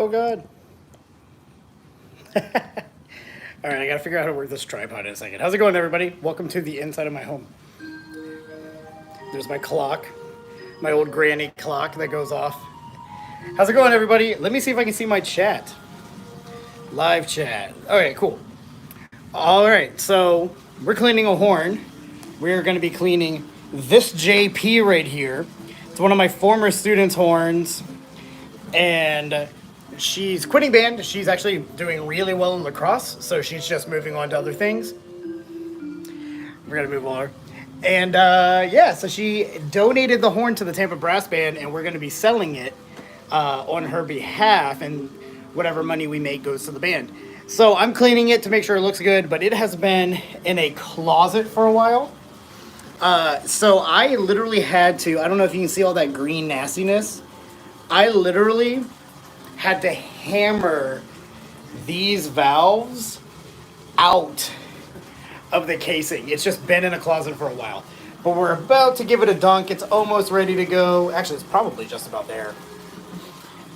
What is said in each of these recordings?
Oh god. Alright, I gotta figure out how to work this tripod in a second. How's it going, everybody? Welcome to the inside of my home. There's my clock. My old granny clock that goes off. How's it going, everybody? Let me see if I can see my chat. Live chat. Okay, cool. Alright, so we're cleaning a horn. We're gonna be cleaning this JP right here. It's one of my former students' horns. And she's quitting band. She's actually doing really well in lacrosse, so she's just moving on to other things. We're gonna move on. And yeah, so she donated the horn to the Tampa Brass Band, and we're gonna be selling it on her behalf, and whatever money we make goes to the band. So I'm cleaning it to make sure it looks good, but it has been in a closet for a while. So I literally had to, I don't know if you can see all that green nastiness. I literally had to hammer these valves out of the casing. It's just been in a closet for a while. But we're about to give it a dunk. It's almost ready to go. Actually, it's probably just about there.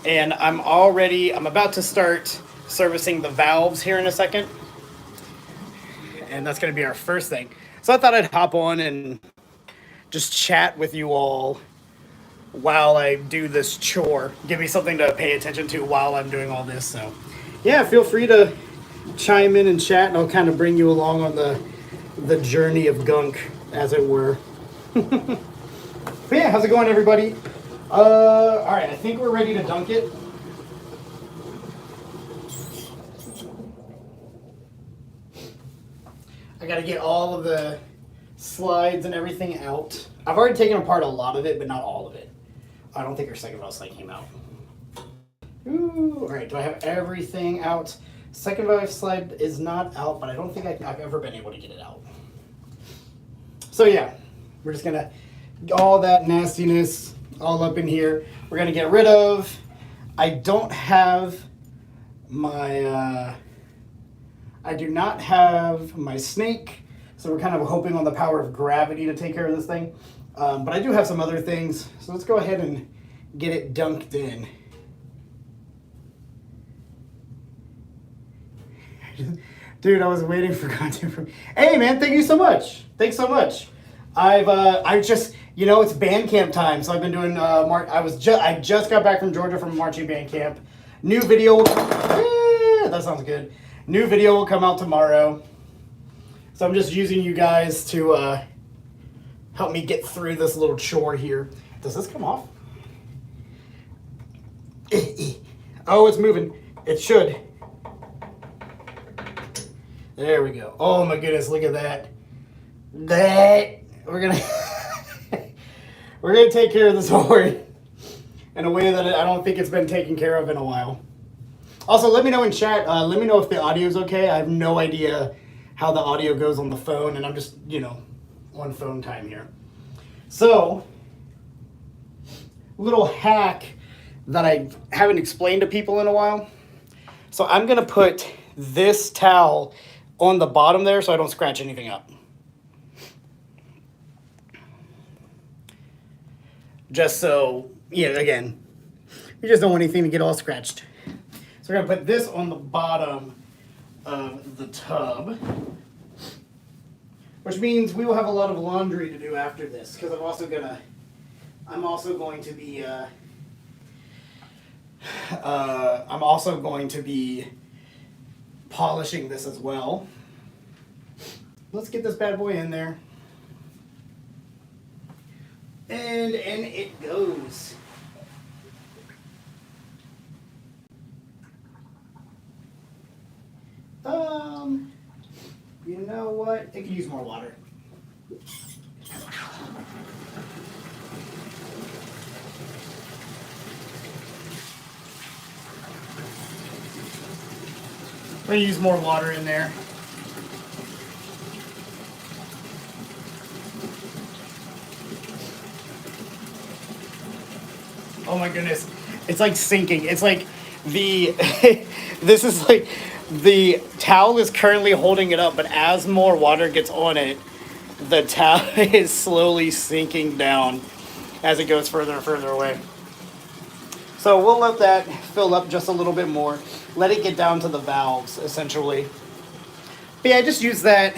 And I'm about to start servicing the valves here in a second. And that's going to be our first thing. So I thought I'd hop on and just chat with you all while I do this chore. Give me something to pay attention to while I'm doing all this. So yeah, feel free to chime in and chat, and I'll kind of bring you along on the journey of gunk, as it were. But yeah, how's it going, everybody? All right, I think we're ready to dunk it. I gotta get all of the slides and everything out. I've already taken apart a lot of it, but not all of it. I don't think our second valve slide came out. Ooh, all right, do I have everything out? Second valve slide is not out, but I don't think I've ever been able to get it out. So yeah, we're just gonna, all that nastiness all up in here. We're gonna get rid of, I don't have my, I do not have my snake, so we're kind of hoping on the power of gravity to take care of this thing. But I do have some other things, so let's go ahead and get it dunked in. Dude, I was waiting for content from. Hey man, thank you so much. Thanks so much. I just, you know, it's band camp time, so I've been doing I just got back from Georgia from marching band camp. New video. Yeah, that sounds good. New video will come out tomorrow. So I'm just using you guys to help me get through this little chore here. Does this come off? Oh, it's moving. It should. There we go. Oh my goodness, look at that. We're gonna take care of this horn in a way that I don't think it's been taken care of in a while. Also, let me know in chat. Let me know if the audio is okay. I have no idea how the audio goes on the phone, and I'm just, you know, on phone time here. So, little hack that I haven't explained to people in a while. So I'm gonna put this towel on the bottom there so I don't scratch anything up. Just so, yeah, again, we just don't want anything to get all scratched. So we're gonna put this on the bottom of the tub, which means we will have a lot of laundry to do after this, because I'm also going to be polishing this as well. Let's get this bad boy in there. And in it goes. You know what? It could use more water. We're gonna use more water in there. Oh my goodness. It's like sinking. It's like this is like, the towel is currently holding it up, but as more water gets on it, the towel is slowly sinking down as it goes further and further away. So we'll let that fill up just a little bit more. Let it get down to the valves, essentially. But yeah, I just use that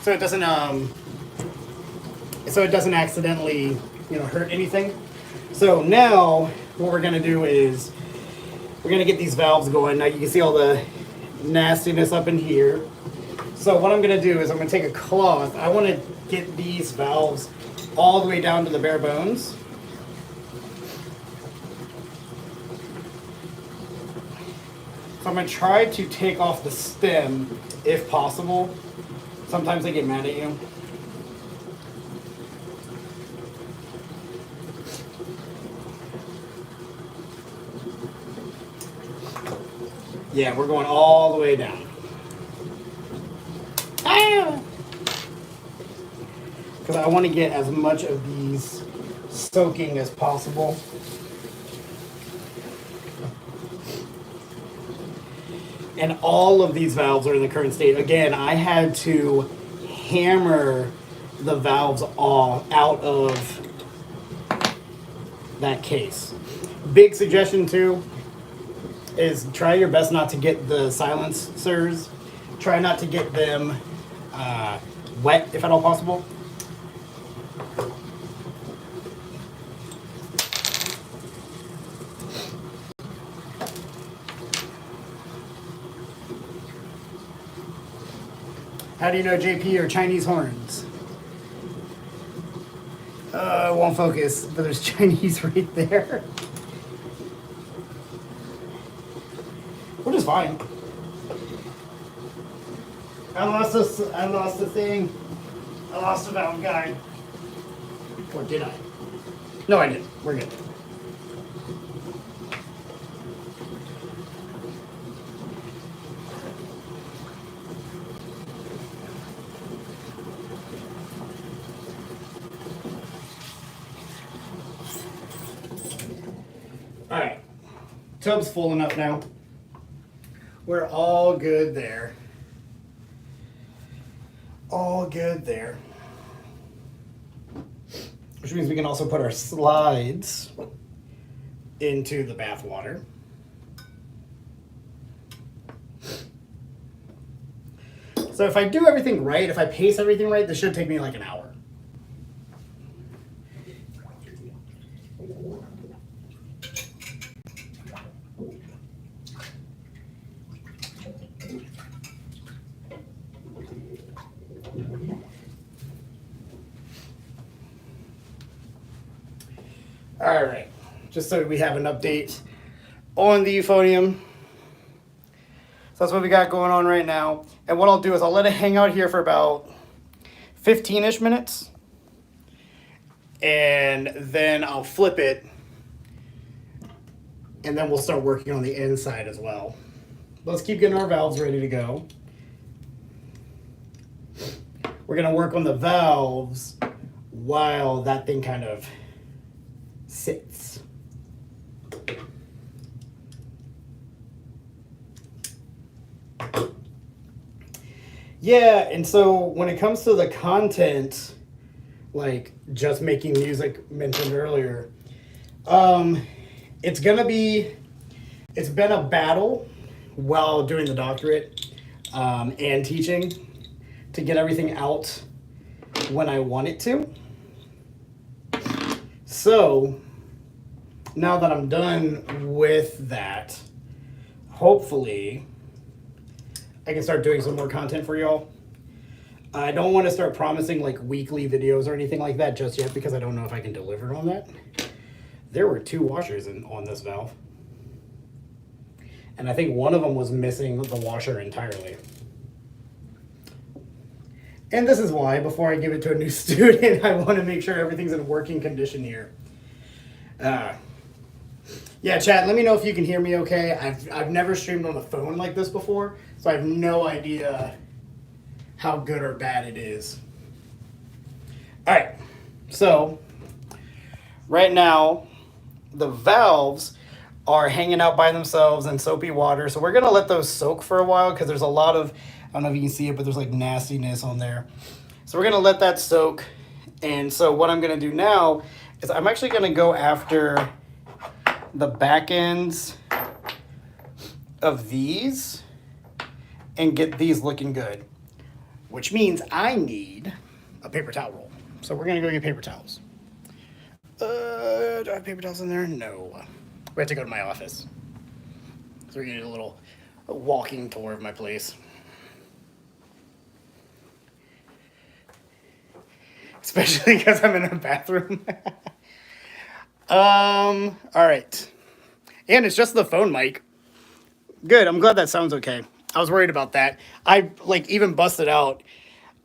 so it doesn't accidentally, hurt anything. So now what we're gonna do is we're gonna get these valves going. Now you can see all the nastiness up in here. So what I'm gonna do is I'm gonna take a cloth. I wanna get these valves all the way down to the bare bones. So I'm gonna try to take off the stem if possible. Sometimes they get mad at you. Yeah, we're going all the way down. Because I want to get as much of these soaking as possible. And all of these valves are in the current state. Again, I had to hammer the valves all out of that case. Big suggestion too is try your best not to get the silencers. Try not to get them wet if at all possible. How do you know JP are Chinese horns? It won't focus, but there's Chinese right there. Which is fine. I lost the thing. I lost the valve guide. Or did I? No, I didn't. We're good. All right, tub's full enough now. We're all good there. All good there. Which means we can also put our slides into the bath water. So if I do everything right, if I pace everything right, this should take me like an hour. All right, just so we have an update on the euphonium. So that's what we got going on right now. And what I'll do is I'll let it hang out here for about 15-ish minutes. And then I'll flip it. And then we'll start working on the inside as well. Let's keep getting our valves ready to go. We're gonna work on the valves while that thing kind of sits. Yeah, and so when it comes to the content, like just making music mentioned earlier, it's been a battle while doing the doctorate and teaching to get everything out when I want it to. So now that I'm done with that, hopefully I can start doing some more content for y'all. I don't want to start promising like weekly videos or anything like that just yet because I don't know if I can deliver on that. There were 2 washers on this valve. And I think one of them was missing the washer entirely. And this is why, before I give it to a new student, I want to make sure everything's in working condition here. Yeah, chat, let me know if you can hear me okay. I've never streamed on the phone like this before, so I have no idea how good or bad it is. All right, so right now, the valves are hanging out by themselves in soapy water, so we're gonna let those soak for a while because there's a lot of, I don't know if you can see it, but there's like nastiness on there. So we're gonna let that soak. And so what I'm gonna do now is I'm actually gonna go after the back ends of these and get these looking good, which means I need a paper towel roll. So we're gonna go get paper towels. Do I have paper towels in there? No. We have to go to my office. So we're gonna do a little walking tour of my place. Especially because I'm in a bathroom. All right. And it's just the phone mic. Good, I'm glad that sounds okay. I was worried about that. I even busted out.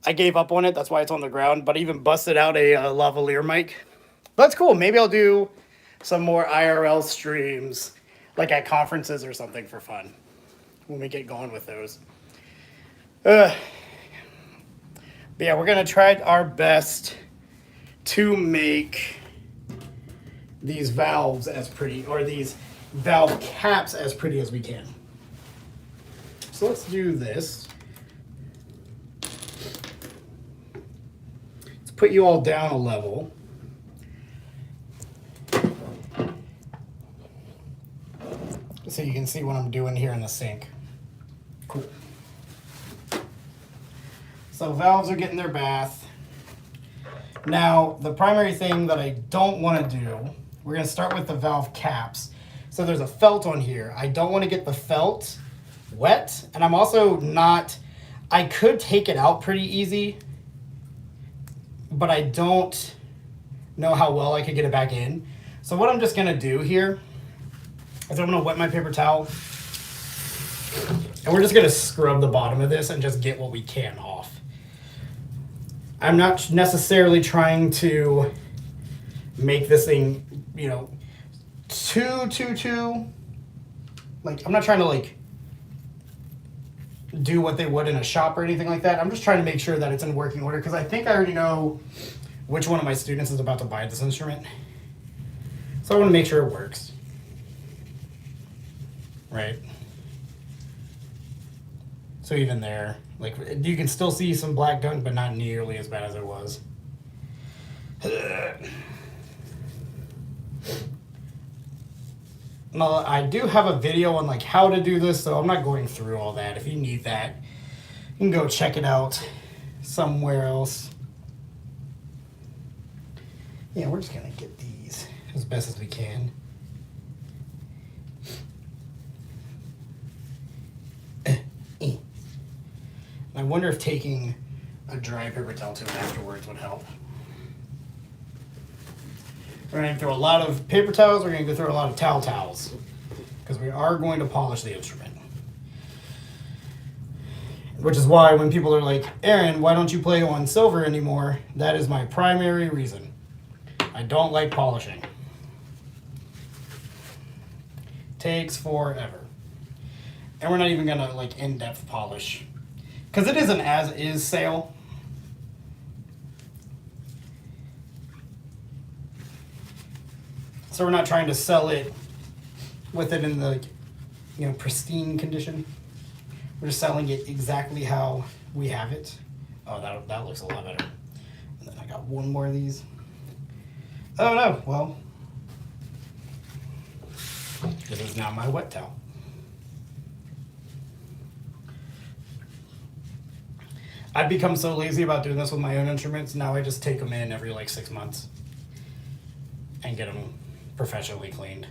I gave up on it, that's why it's on the ground, but I even busted out a lavalier mic. That's cool. Maybe I'll do some more IRL streams, like at conferences or something for fun, when we get going with those. But yeah, we're gonna try our best to make these valves as pretty, or these valve caps as pretty as we can. So let's do this. Let's put you all down a level. So you can see what I'm doing here in the sink. Cool. So valves are getting their bath. Now, the primary thing that I don't want to do, we're going to start with the valve caps. So there's a felt on here. I don't want to get the felt wet. And I'm also not, I could take it out pretty easy, but I don't know how well I could get it back in. So what I'm just going to do here is I'm going to wet my paper towel. And we're just going to scrub the bottom of this and just get what we can off. I'm not necessarily trying to make this thing, you know, too, like, I'm not trying to, like, do what they would in a shop or anything like that. I'm just trying to make sure that it's in working order, because I think I already know which one of my students is about to buy this instrument. So I want to make sure it works. Right? So even there, like, you can still see some black gunk, but not nearly as bad as it was. Now, I do have a video on like how to do this, so I'm not going through all that. If you need that, you can go check it out somewhere else. Yeah, we're just gonna get these as best as we can. I wonder if taking a dry paper towel to it afterwards would help. We're going to throw a lot of paper towels. We're going to go through a lot of towels because we are going to polish the instrument. Which is why when people are like, Aaron, why don't you play on silver anymore? That is my primary reason. I don't like polishing. Takes forever. And we're not even going to like in-depth polish. Because it is an as-is sale. So we're not trying to sell it with it in the, you know, pristine condition. We're just selling it exactly how we have it. Oh, that looks a lot better. And then I got one more of these. Oh no, well, this is now my wet towel. I've become so lazy about doing this with my own instruments. Now I just take them in every like 6 months and get them professionally cleaned.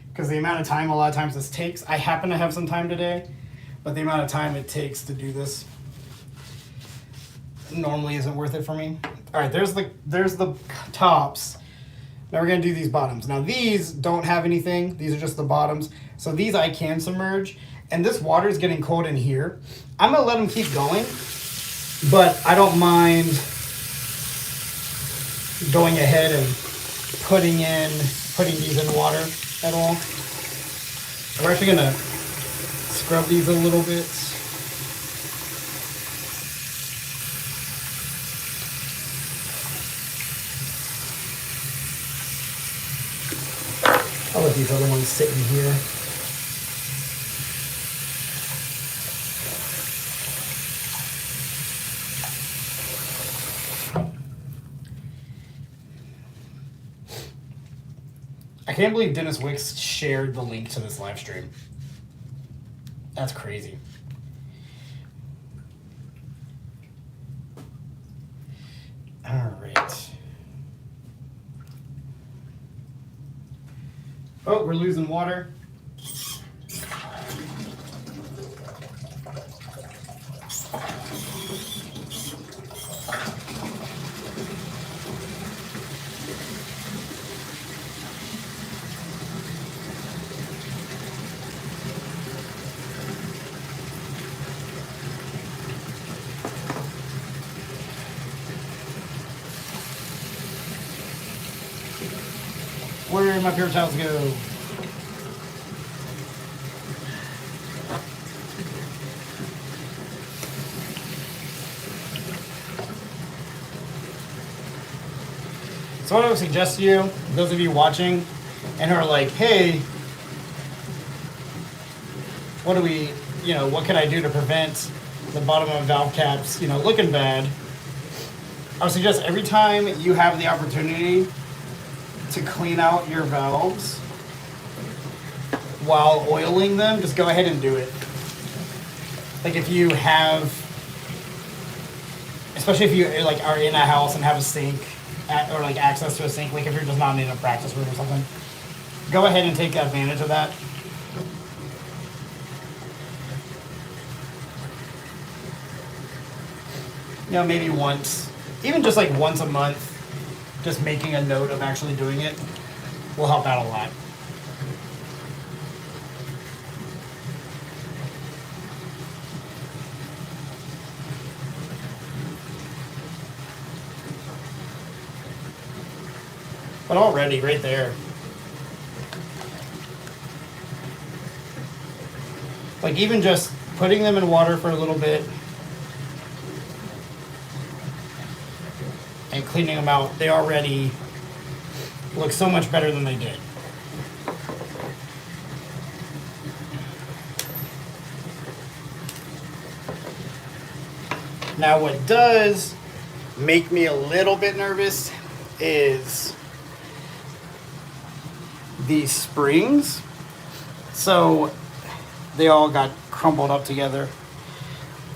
Because the amount of time a lot of times this takes, I happen to have some time today, but the amount of time it takes to do this normally isn't worth it for me. All right, there's the tops. Now we're gonna do these bottoms. Now these don't have anything. These are just the bottoms. So these I can submerge. And this water is getting cold in here. I'm gonna let them keep going, but I don't mind going ahead and putting these in water at all. We're actually gonna scrub these a little bit. I'll let these other ones sit in here. I can't believe Dennis Wicks shared the link to this live stream. That's crazy. All right. Oh, we're losing water. Where did my paper towels go? So what I would suggest to you, those of you watching and who are like, hey, what do we, what can I do to prevent the bottom of valve caps, looking bad? I would suggest every time you have the opportunity to clean out your valves while oiling them, just go ahead and do it. Like if you have, especially if you like are in a house and have a sink or like access to a sink, like if you're just not in a practice room or something, go ahead and take advantage of that. Maybe once, even just like once a month, just making a note of actually doing it will help out a lot. But already, right there, like even just putting them in water for a little bit and cleaning them out, they already look so much better than they did. Now what does make me a little bit nervous is these springs. So they all got crumbled up together.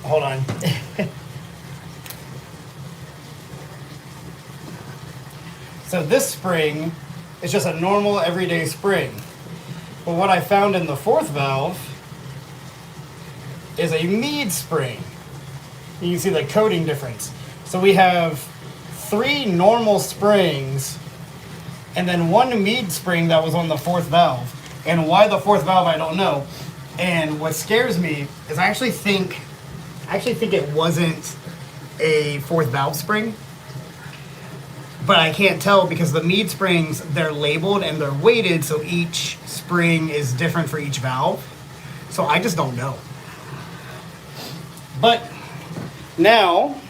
Hold on. So this spring is just a normal everyday spring. But what I found in the fourth valve is a mead spring. You can see the coating difference. So we have 3 normal springs and then 1 mead spring that was on the fourth valve. And why the fourth valve, I don't know. And what scares me is I actually think it wasn't a fourth valve spring. But I can't tell because the mead springs, they're labeled and they're weighted, so each spring is different for each valve. So I just don't know. But now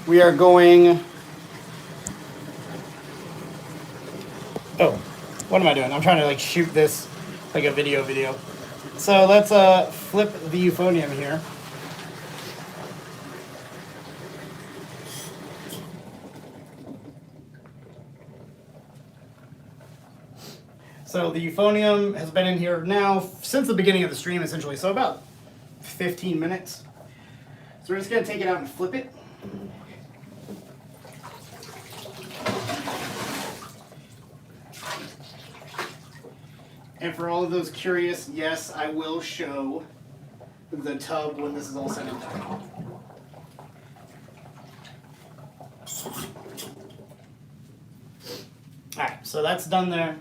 we are going... Oh, what am I doing? I'm trying to like shoot this like a video. So let's flip the euphonium here. So the euphonium has been in here now since the beginning of the stream, essentially, so about 15 minutes. So we're just going to take it out and flip it. And for all of those curious, yes, I will show the tub when this is all said and done. Alright, so that's done there.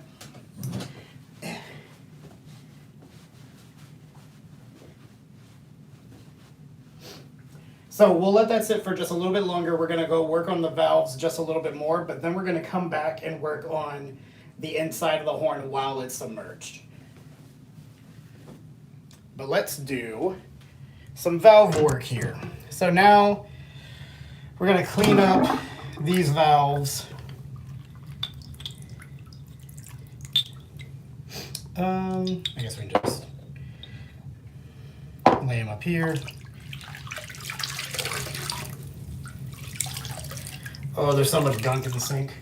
So we'll let that sit for just a little bit longer. We're going to go work on the valves just a little bit more, but then we're going to come back and work on the inside of the horn while it's submerged. But let's do some valve work here. So now we're going to clean up these valves. I guess we can just lay them up here. Oh, there's so much gunk in the sink.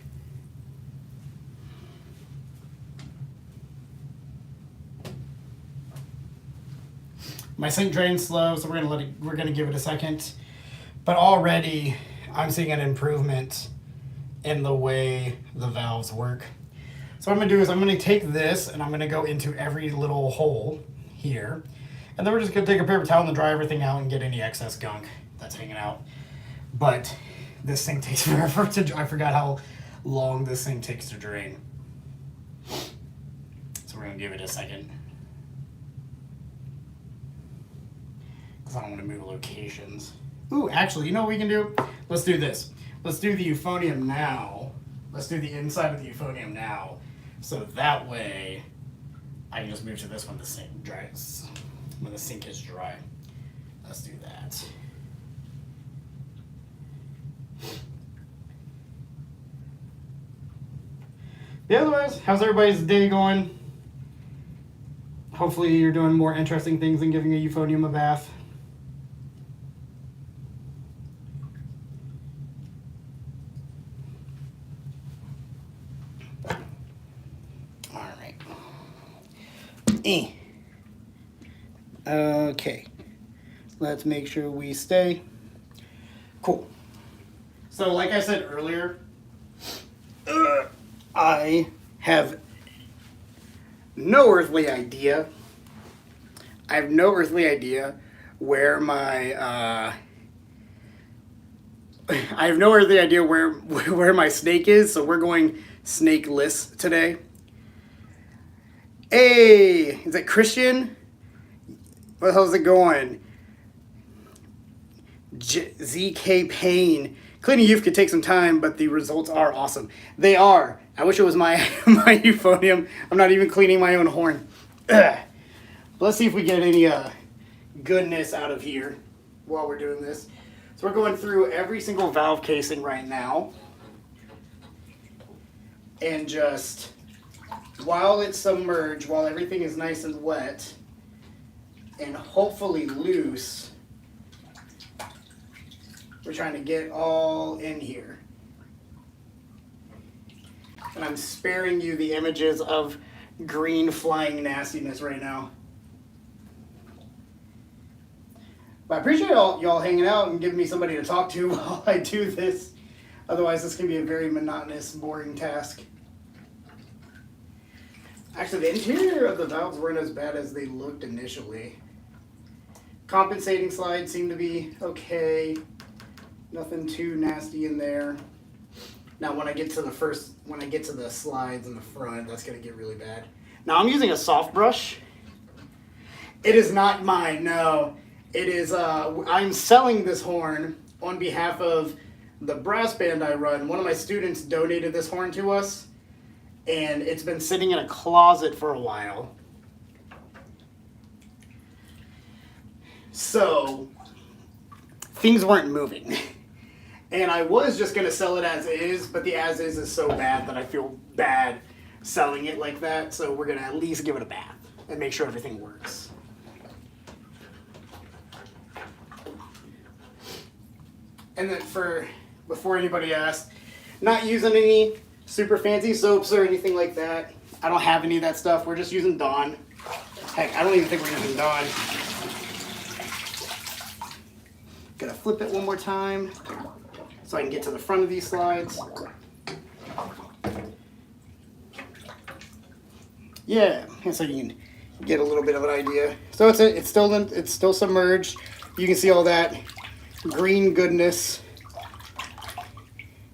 My sink drains slow, so we're gonna give it a second. But already I'm seeing an improvement in the way the valves work. So what I'm gonna do is I'm gonna take this and I'm gonna go into every little hole here. And then we're just gonna take a paper towel and dry everything out and get any excess gunk that's hanging out. But this thing takes forever to dry. I forgot how long this thing takes to drain. So we're gonna give it a second. Because I don't want to move locations. Ooh, actually, you know what we can do? Let's do this. Let's do the euphonium now. Let's do the inside of the euphonium now. So that way, I can just move to this when the sink dries. When the sink is dry. Let's do that. Yeah, otherwise, how's everybody's day going? Hopefully you're doing more interesting things than giving a euphonium a bath. Okay, let's make sure we stay. Cool. So like I said earlier, I have no earthly idea. I have no earthly idea where my I have no earthly idea where my snake is, so we're going snakeless today. Hey, is it Christian? What the hell's it going? ZK Payne. Cleaning euph could take some time, but the results are awesome. They are. I wish it was my my euphonium. I'm not even cleaning my own horn. Let's see if we get any goodness out of here while we're doing this. So we're going through every single valve casing right now. And just while it's submerged, while everything is nice and wet and hopefully loose, we're trying to get all in here. And I'm sparing you the images of green flying nastiness right now. But I appreciate y'all hanging out and giving me somebody to talk to while I do this. Otherwise, this can be a very monotonous, boring task. Actually, the interior of the valves weren't as bad as they looked initially. Compensating slides seem to be okay. Nothing too nasty in there. Now, when I get to the slides in the front, that's gonna get really bad. Now, I'm using a soft brush. It is not mine, no. It is, I'm selling this horn on behalf of the brass band I run. One of my students donated this horn to us, and it's been sitting in a closet for a while. So, things weren't moving. And I was just gonna sell it as is, but the as is so bad that I feel bad selling it like that. So we're gonna at least give it a bath and make sure everything works. And then before anybody asks, not using any super fancy soaps or anything like that. I don't have any of that stuff. We're just using Dawn. Heck, I don't even think we're using Dawn. Gotta flip it one more time so I can get to the front of these slides. Yeah, and so you can get a little bit of an idea. So it's still submerged. You can see all that green goodness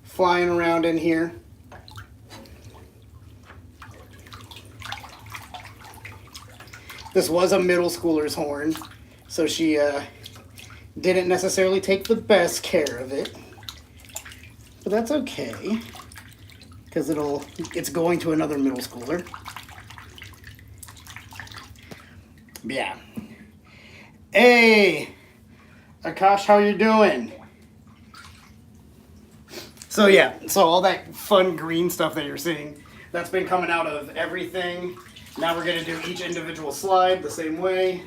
flying around in here. This was a middle schooler's horn, so she didn't necessarily take the best care of it. But that's okay, because it's going to another middle schooler. Yeah. Hey, Akash, how you doing? So yeah, so all that fun green stuff that you're seeing, that's been coming out of everything. Now we're gonna do each individual slide the same way.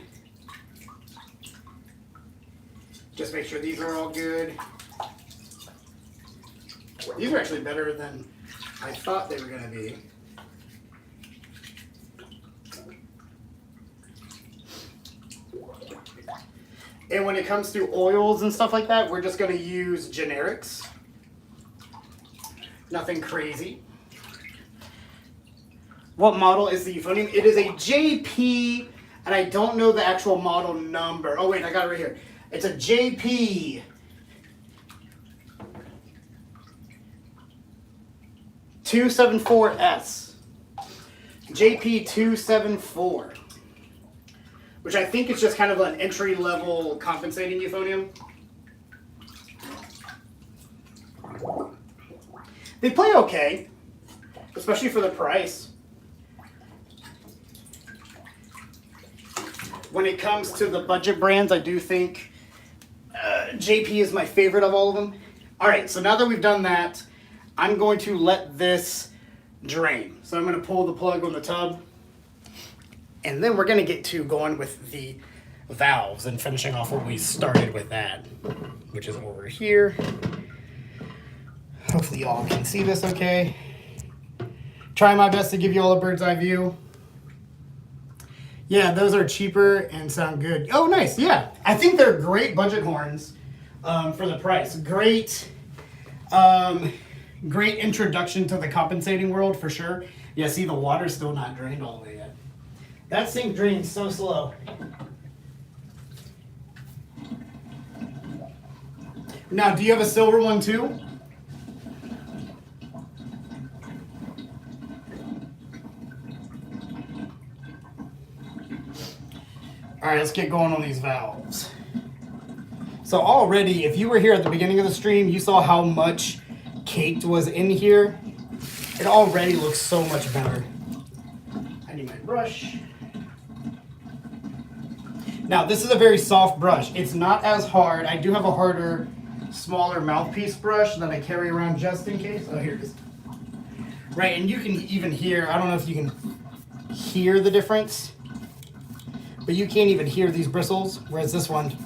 Just make sure these are all good. These are actually better than I thought they were gonna be. And when it comes to oils and stuff like that, we're just going to use generics. Nothing crazy. What model is the euphonium? It is a JP, and I don't know the actual model number. Oh wait, I got it right here. It's a JP 274S. JP 274. Which I think is just kind of an entry-level compensating euphonium. They play okay, especially for the price. When it comes to the budget brands, I do think JP is my favorite of all of them. All right, so now that we've done that, I'm going to let this drain. So I'm going to pull the plug on the tub. And then we're going to get to going with the valves and finishing off what we started with that, which is over here. Hopefully y'all can see this okay. Try my best to give you all a bird's eye view. Yeah, those are cheaper and sound good. Oh, nice. Yeah, I think they're great budget horns for the price. Great, great introduction to the compensating world for sure. Yeah, see, the water's still not drained all the way yet. That sink drains so slow. Now, do you have a silver one too? All right, let's get going on these valves. So already, if you were here at the beginning of the stream, you saw how much caked was in here. It already looks so much better. I need my brush. Now, this is a very soft brush. It's not as hard. I do have a harder, smaller mouthpiece brush that I carry around just in case. Oh, here it is. Right, and you can even hear, I don't know if you can hear the difference, but you can't even hear these bristles, whereas this one,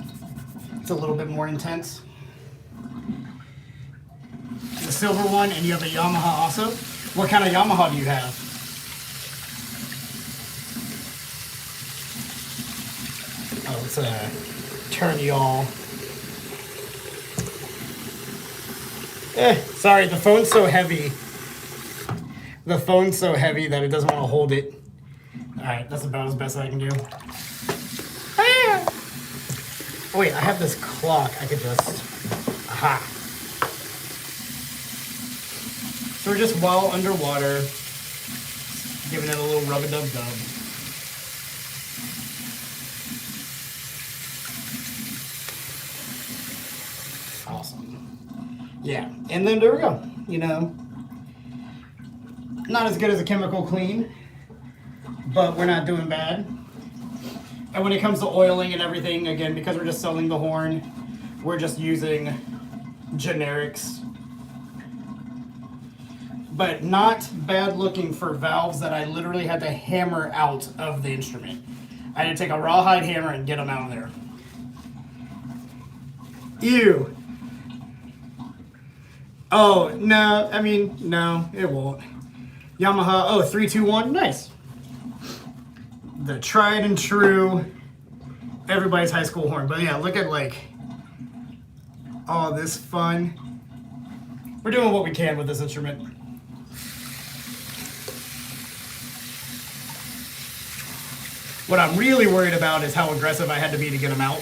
it's a little bit more intense. The silver one, and you have a Yamaha also. What kind of Yamaha do you have? Let's turn y'all. Sorry, the phone's so heavy. The phone's so heavy that it doesn't want to hold it. All right, that's about as best I can do. Ah! Oh, wait, I have this clock. I could just. Aha. So we're just well underwater, giving it a little rub-a-dub-dub. Awesome. Yeah, and then there we go. You know, not as good as a chemical clean, but we're not doing bad. And when it comes to oiling and everything, again, because we're just selling the horn, we're just using generics. But not bad looking for valves that I literally had to hammer out of the instrument. I had to take a rawhide hammer and get them out of there. Ew. Oh, no, I mean, no, it won't. Yamaha, oh, 321, nice. The tried and true, everybody's high school horn. But yeah, look at like, all this fun. We're doing what we can with this instrument. What I'm really worried about is how aggressive I had to be to get them out.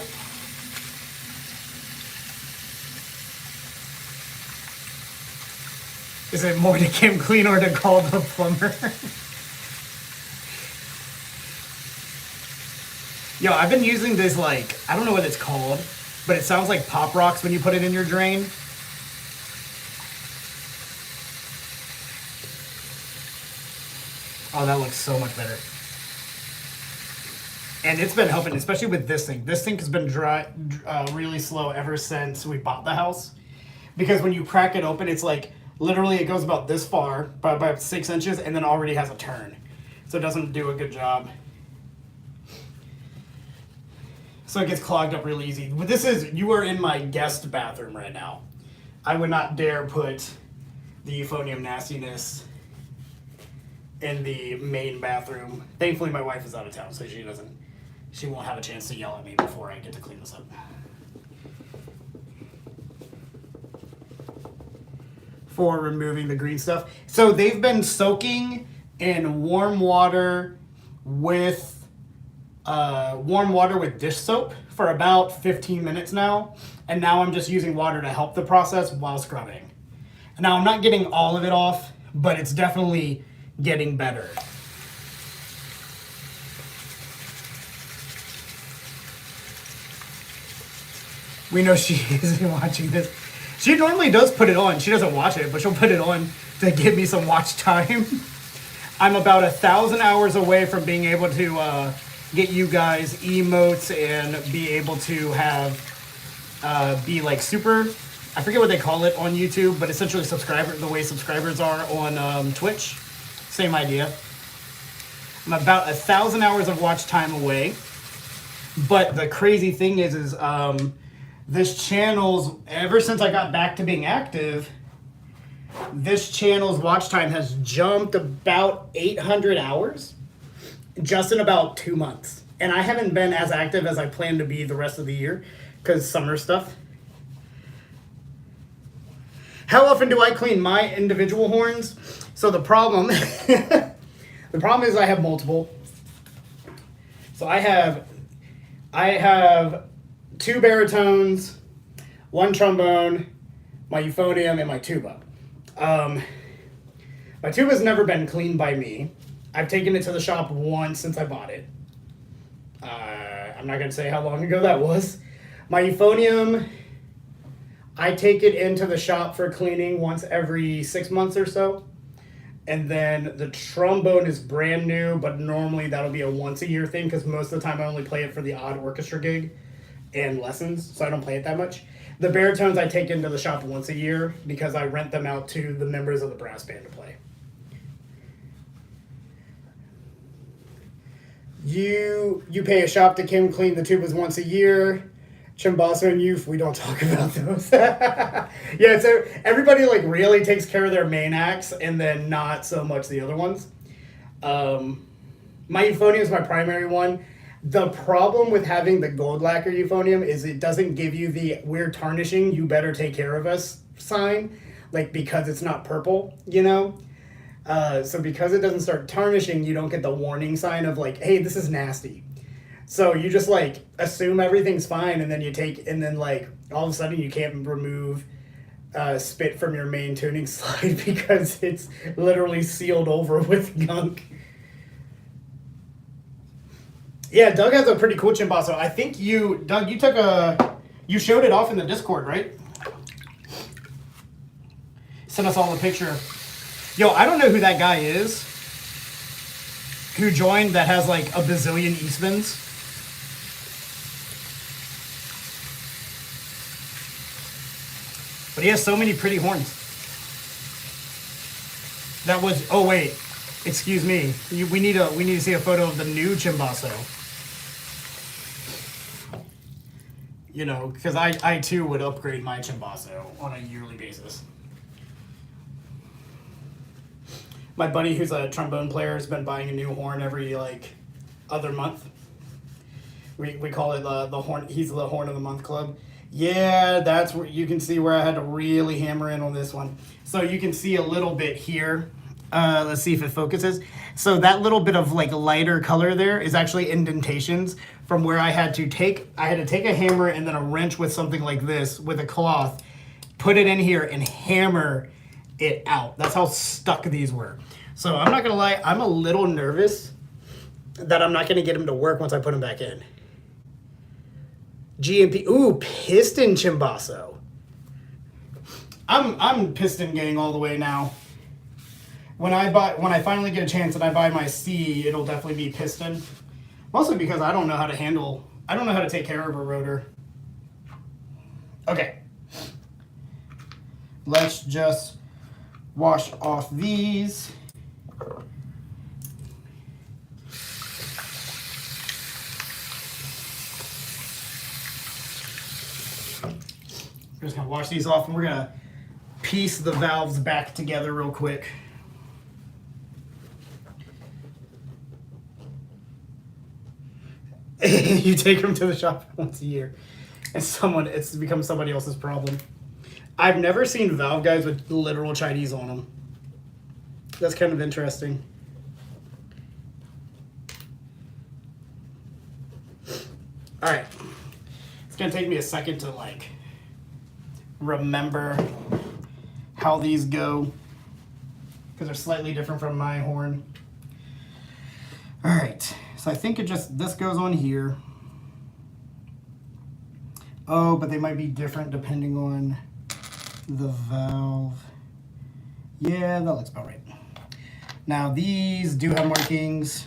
Is it more to come clean or to call the plumber? Yo, I've been using this, like, I don't know what it's called, but it sounds like pop rocks when you put it in your drain. Oh, that looks so much better. And it's been helping, especially with this thing. This thing has been dry, really slow ever since we bought the house. Because when you crack it open, it's like, literally it goes about this far, by about 6 inches, and then already has a turn. So it doesn't do a good job. So it gets clogged up really easy. But this is, you are in my guest bathroom right now. I would not dare put the euphonium nastiness in the main bathroom. Thankfully my wife is out of town, so she doesn't she won't have a chance to yell at me before I get to clean this up. For removing the green stuff. So they've been soaking in warm water with dish soap for about 15 minutes now. And now I'm just using water to help the process while scrubbing. Now I'm not getting all of it off, but it's definitely getting better. We know she isn't watching this. She normally does put it on. She doesn't watch it, but she'll put it on to give me some watch time. I'm about 1,000 hours away from being able to get you guys emotes and be able to have be like super, I forget what they call it on YouTube, but essentially the way subscribers are on Twitch. Same idea. I'm about 1,000 hours of watch time away. But the crazy thing is this channel's, ever since I got back to being active, this channel's watch time has jumped about 800 hours just in about 2 months. And I haven't been as active as I plan to be the rest of the year because summer stuff. How often do I clean my individual horns? So the problem, the problem is I have multiple. So I have 2 baritones, 1 trombone, my euphonium, and my tuba. My tuba's never been cleaned by me. I've taken it to the shop once since I bought it. I'm not going to say how long ago that was. My euphonium, I take it into the shop for cleaning once every 6 months or so. And then the trombone is brand new, but normally that'll be a once a year thing because most of the time I only play it for the odd orchestra gig and lessons, so I don't play it that much. The baritones I take into the shop once a year because I rent them out to the members of the brass band to play. You pay a shop to come clean the tubas once a year. Chimbasso and Euph, we don't talk about those. Yeah, so everybody like really takes care of their main acts and then not so much the other ones. My euphonium is my primary one. The problem with having the gold lacquer euphonium is it doesn't give you the we're tarnishing, you better take care of us sign, like because it's not purple, you know? So because it doesn't start tarnishing, you don't get the warning sign of like, hey, this is nasty. So you just like assume everything's fine and then and then like all of a sudden you can't remove spit from your main tuning slide because it's literally sealed over with gunk. Yeah, Doug has a pretty cool chimbasso. I think Doug, you showed it off in the Discord, right? Sent us all a picture. Yo, I don't know who that guy is who joined that has like a bazillion Eastmans. But he has so many pretty horns. That was, oh wait, excuse me. We need to see a photo of the new chimbasso. You know, because I too would upgrade my chimbasso on a yearly basis. My buddy who's a trombone player has been buying a new horn every like other month. We call it the horn. He's the horn of the month club. Yeah, that's where you can see where I had to really hammer in on this one. So you can see a little bit here. Let's see if it focuses. So that little bit of like lighter color there is actually indentations from where I had to take a hammer and then a wrench with something like this with a cloth, put it in here and hammer it out. That's how stuck these were. So I'm not gonna lie, I'm a little nervous that I'm not gonna get him to work once I put him back in. GMP, ooh, piston chimbasso. I'm piston gang all the way now. When I finally get a chance and I buy my C, it'll definitely be piston. Mostly because I don't know how to take care of a rotor. Okay. Let's just wash off these. We're just gonna wash these off and we're gonna piece the valves back together real quick. You take them to the shop once a year, and it's become somebody else's problem. I've never seen valve guides with literal Chinese on them. That's kind of interesting. All right, it's gonna take me a second to like remember how these go because they're slightly different from my horn. All right, so I think this goes on here. Oh, but they might be different depending on the valve. Yeah, that looks about right. Now these do have markings.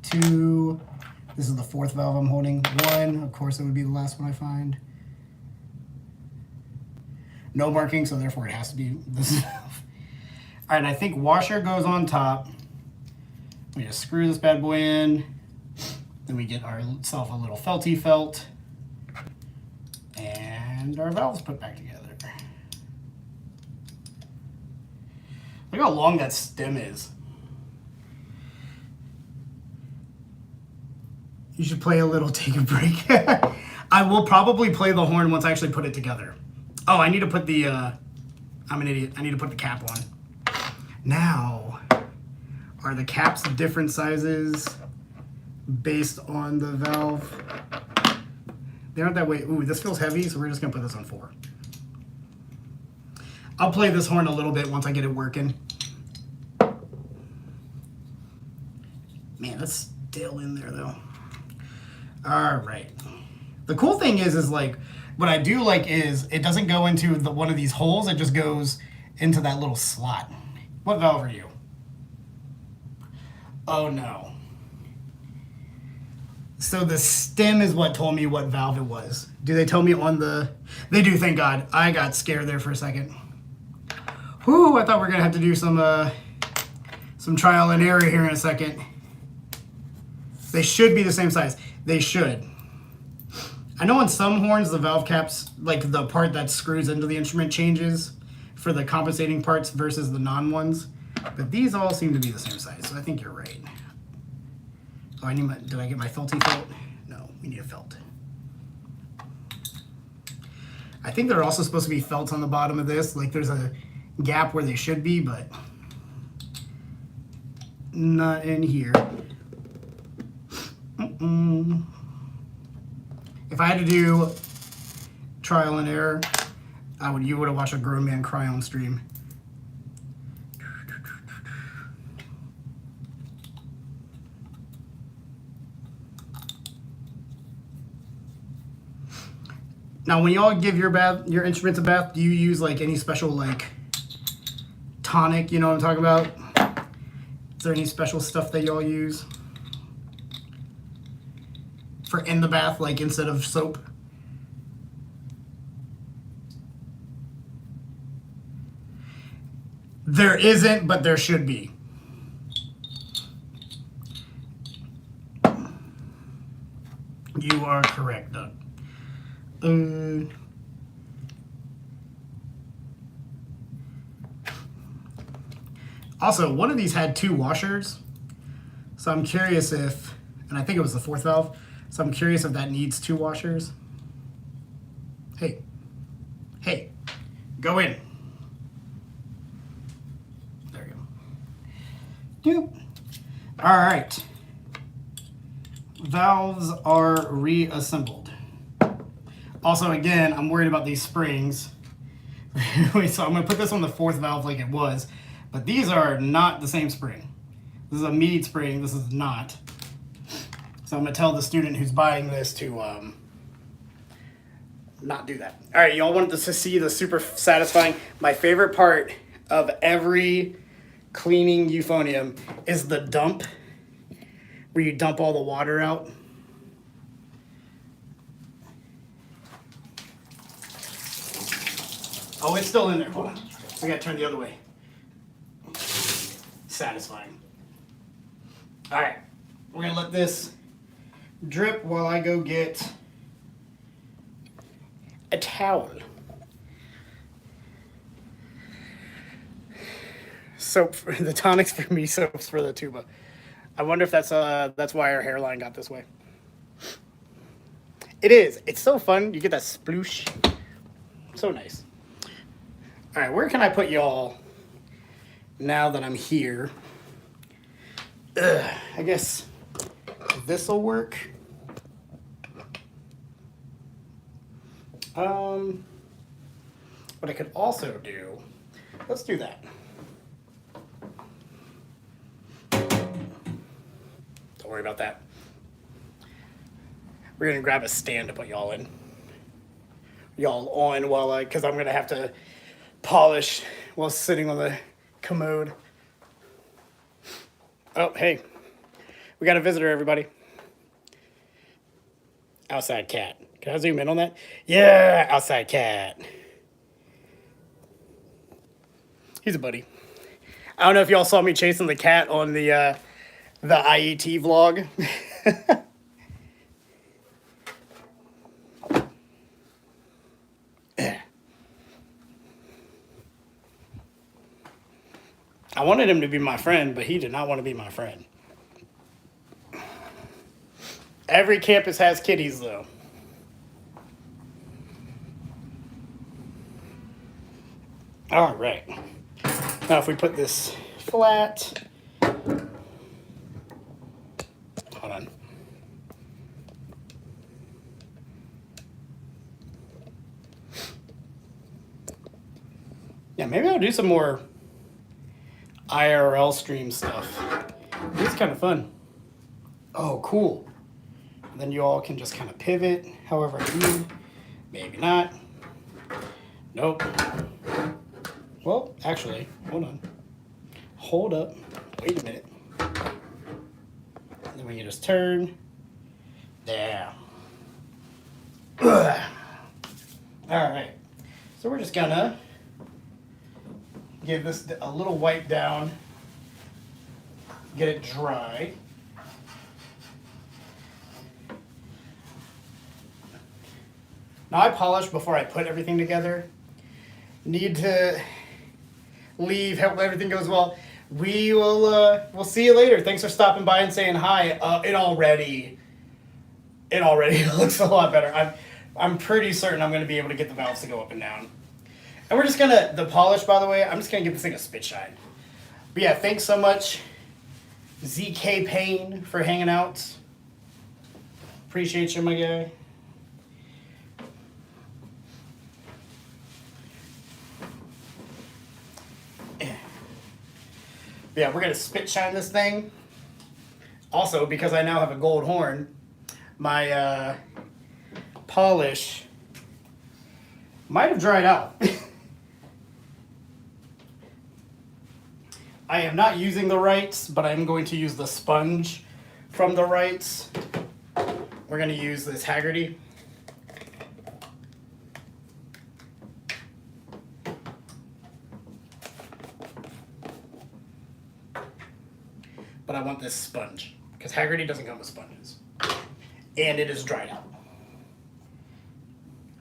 2, this is the 4th valve I'm holding. 1, of course, it would be the last one I find. No marking, so therefore it has to be this valve. All right, I think washer goes on top. We just screw this bad boy in. Then we get ourselves a little felty felt. And our valves put back together. Look how long that stem is. You should play a little Take a Break. I will probably play the horn once I actually put it together. Oh, I need to put the, I'm an idiot. I need to put the cap on. Now, are the caps different sizes based on the valve? They aren't that way. Ooh, this feels heavy, so we're just gonna put this on 4. I'll play this horn a little bit once I get it working. Man, that's still in there though. All right. The cool thing is like, what I do like is it doesn't go into one of these holes. It just goes into that little slot. What valve are you? Oh no. So the stem is what told me what valve it was. Do they tell me on the... They do, thank God. I got scared there for a second. Whew, I thought we were gonna have to do some trial and error here in a second. They should be the same size. They should. I know on some horns the valve caps, like the part that screws into the instrument changes for the compensating parts versus the non-ones. But these all seem to be the same size, so I think you're right. Oh, did I get my felty felt? No, we need a felt. I think there are also supposed to be felts on the bottom of this. Like there's a gap where they should be, but not in here. If I had to do trial and error, you would have watched a grown man cry on stream. Now, when y'all give your instruments a bath, do you use like any special like tonic? You know what I'm talking about? Is there any special stuff that y'all use for in the bath, like instead of soap? There isn't, but there should be. You are correct, Doug. Also, one of these had 2 washers, so I'm curious if, and I think it was the 4th valve, so I'm curious if that needs 2 washers. Hey, go in. There you go. Doop. All right. Valves are reassembled. Also, again, I'm worried about these springs. So I'm gonna put this on the 4th valve like it was, but these are not the same spring. This is a mead spring, this is not. So I'm gonna tell the student who's buying this to not do that. All right, y'all wanted to see the super satisfying, my favorite part of every cleaning euphonium is the dump, where you dump all the water out. Oh, it's still in there. Hold on. I gotta turn the other way. Satisfying. All right. We're gonna let this drip while I go get a towel. Soap for the tonics for me, soaps for the tuba. I wonder if that's why our hairline got this way. It is. It's so fun. You get that sploosh. So nice. All right, where can I put y'all now that I'm here? I guess this will work. What I could also do, let's do that. Don't worry about that. We're gonna grab a stand to put y'all on while because I'm gonna have to polish while sitting on the commode. Oh, hey, we got a visitor, everybody. Outside cat. Can I zoom in on that? Yeah, outside cat. He's a buddy. I don't know if y'all saw me chasing the cat on the IET vlog. I wanted him to be my friend, but he did not want to be my friend. Every campus has kitties, though. All right. Now, if we put this flat, hold on. Yeah, maybe I'll do some more IRL stream stuff. It's kind of fun. Oh, cool. And then you all can just kind of pivot however you need. Maybe not. Nope. Well, actually, hold on. Hold up. Wait a minute. And then we can just turn. There. Ugh. All right. So we're just gonna give this a little wipe down. Get it dry. Now I polish before I put everything together. Need to leave. Hope everything goes well. We'll see you later. Thanks for stopping by and saying hi. It already looks a lot better. I'm pretty certain I'm gonna be able to get the valves to go up and down. And we're just gonna the polish. By the way, I'm just gonna give this thing a spit shine. But yeah, thanks so much, ZK Payne, for hanging out. Appreciate you, my guy. Yeah, we're gonna spit shine this thing. Also, because I now have a gold horn, my polish might have dried out. I am not using the rights, but I'm going to use the sponge from the rights. We're gonna use this Haggerty. But I want this sponge, because Haggerty doesn't come with sponges. And it is dried out.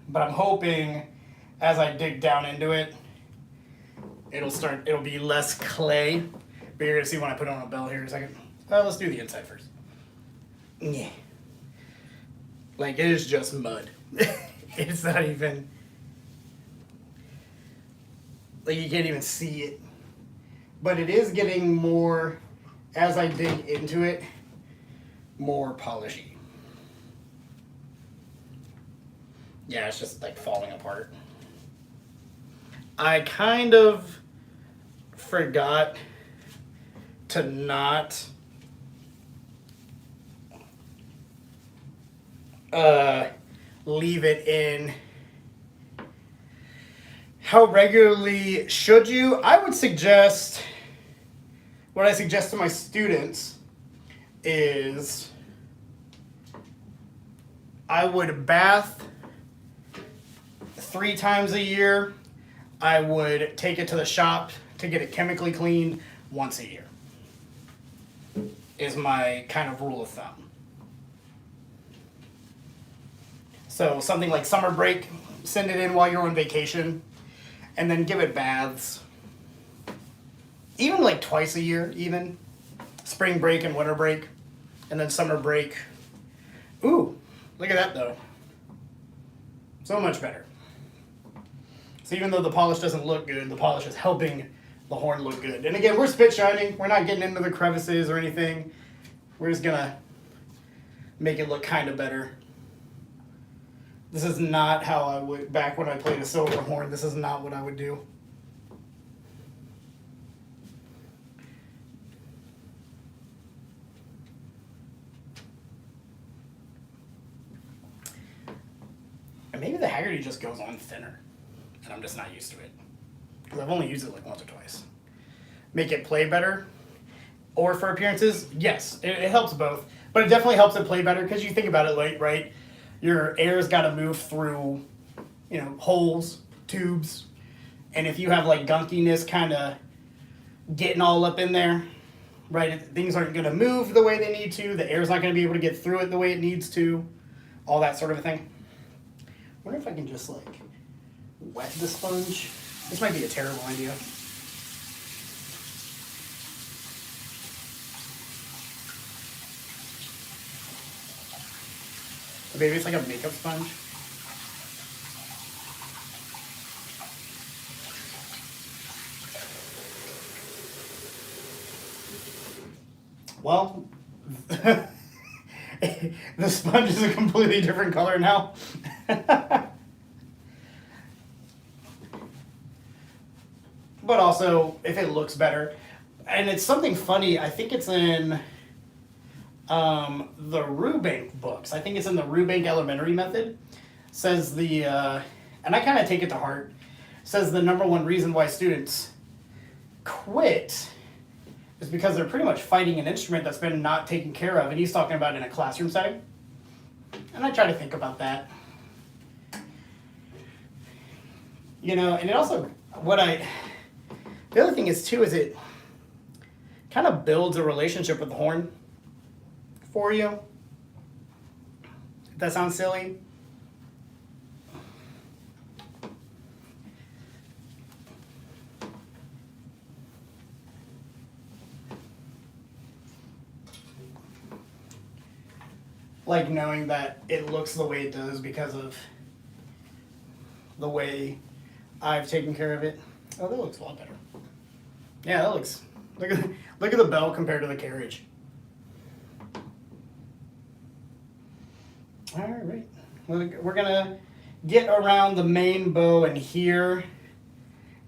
But I'm hoping, as I dig down into it, it'll be less clay. But you're gonna see when I put it on a bell here in a second. Let's do the inside first. Yeah. Like, it is just mud. It's not even, like, you can't even see it. But it is getting more, as I dig into it, more polishy. Yeah, it's just like falling apart. I kind of forgot to not leave it in. How regularly should you? I would suggest, what I suggest to my students is I would bath 3 times a year. I would take it to the shop to get it chemically cleaned once a year. Is my kind of rule of thumb. So something like summer break, send it in while you're on vacation, and then give it baths. Even like twice a year, even. Spring break and winter break, and then summer break. Ooh, look at that though. So much better. So even though the polish doesn't look good, the polish is helping the horn look good. And again, we're spit shining. We're not getting into the crevices or anything. We're just gonna make it look kind of better. This is not how I would, back when I played a silver horn, this is not what I would do. And maybe the Haggerty just goes on thinner, and I'm just not used to it. Because I've only used it like once or twice. Make it play better, or for appearances, yes, it helps both. But it definitely helps it play better, because you think about it, like, right? Your air's got to move through, you know, holes, tubes. And if you have like gunkiness kind of getting all up in there, right? Things aren't going to move the way they need to. The air's not going to be able to get through it the way it needs to. All that sort of thing. I wonder if I can just like wet the sponge. This might be a terrible idea. Or maybe it's like a makeup sponge. Well, the sponge is a completely different color now. But also, if it looks better, and it's something funny, I think it's in the Rubank books. I think it's in the Rubank Elementary Method. Says the, and I kind of take it to heart, says the number one reason why students quit is because they're pretty much fighting an instrument that's been not taken care of. And he's talking about in a classroom setting. And I try to think about that. You know, and it also, the other thing is too, is it kind of builds a relationship with the horn for you. If that sounds silly. Like knowing that it looks the way it does because of the way I've taken care of it. Oh, that looks a lot better. Yeah, that looks, look at the bell compared to the carriage. All right, we're gonna get around the main bow and here,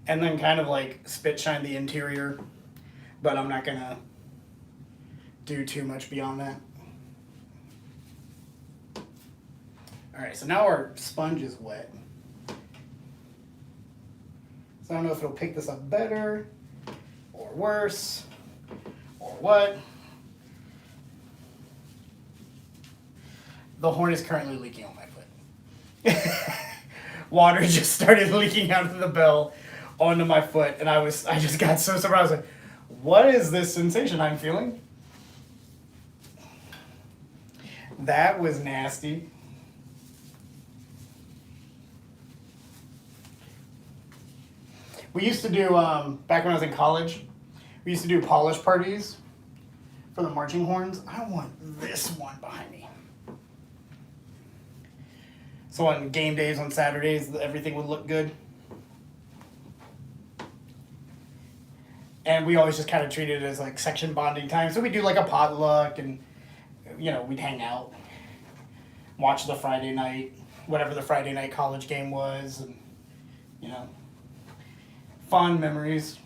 and then kind of like spit shine the interior, but I'm not gonna do too much beyond that. All right, so now our sponge is wet. So I don't know if it'll pick this up better or worse or what. The horn is currently leaking on my foot. Water just started leaking out of the bell onto my foot, and I just got so surprised. Like, what is this sensation I'm feeling? That was nasty. We used to do, back when I was in college, we used to do polish parties for the marching horns. I want this one behind me. So on game days, on Saturdays, everything would look good. And we always just kind of treated it as like section bonding time. So we do like a potluck and, you know, we'd hang out, watch the Friday night, whatever the Friday night college game was, and, you know, fond memories.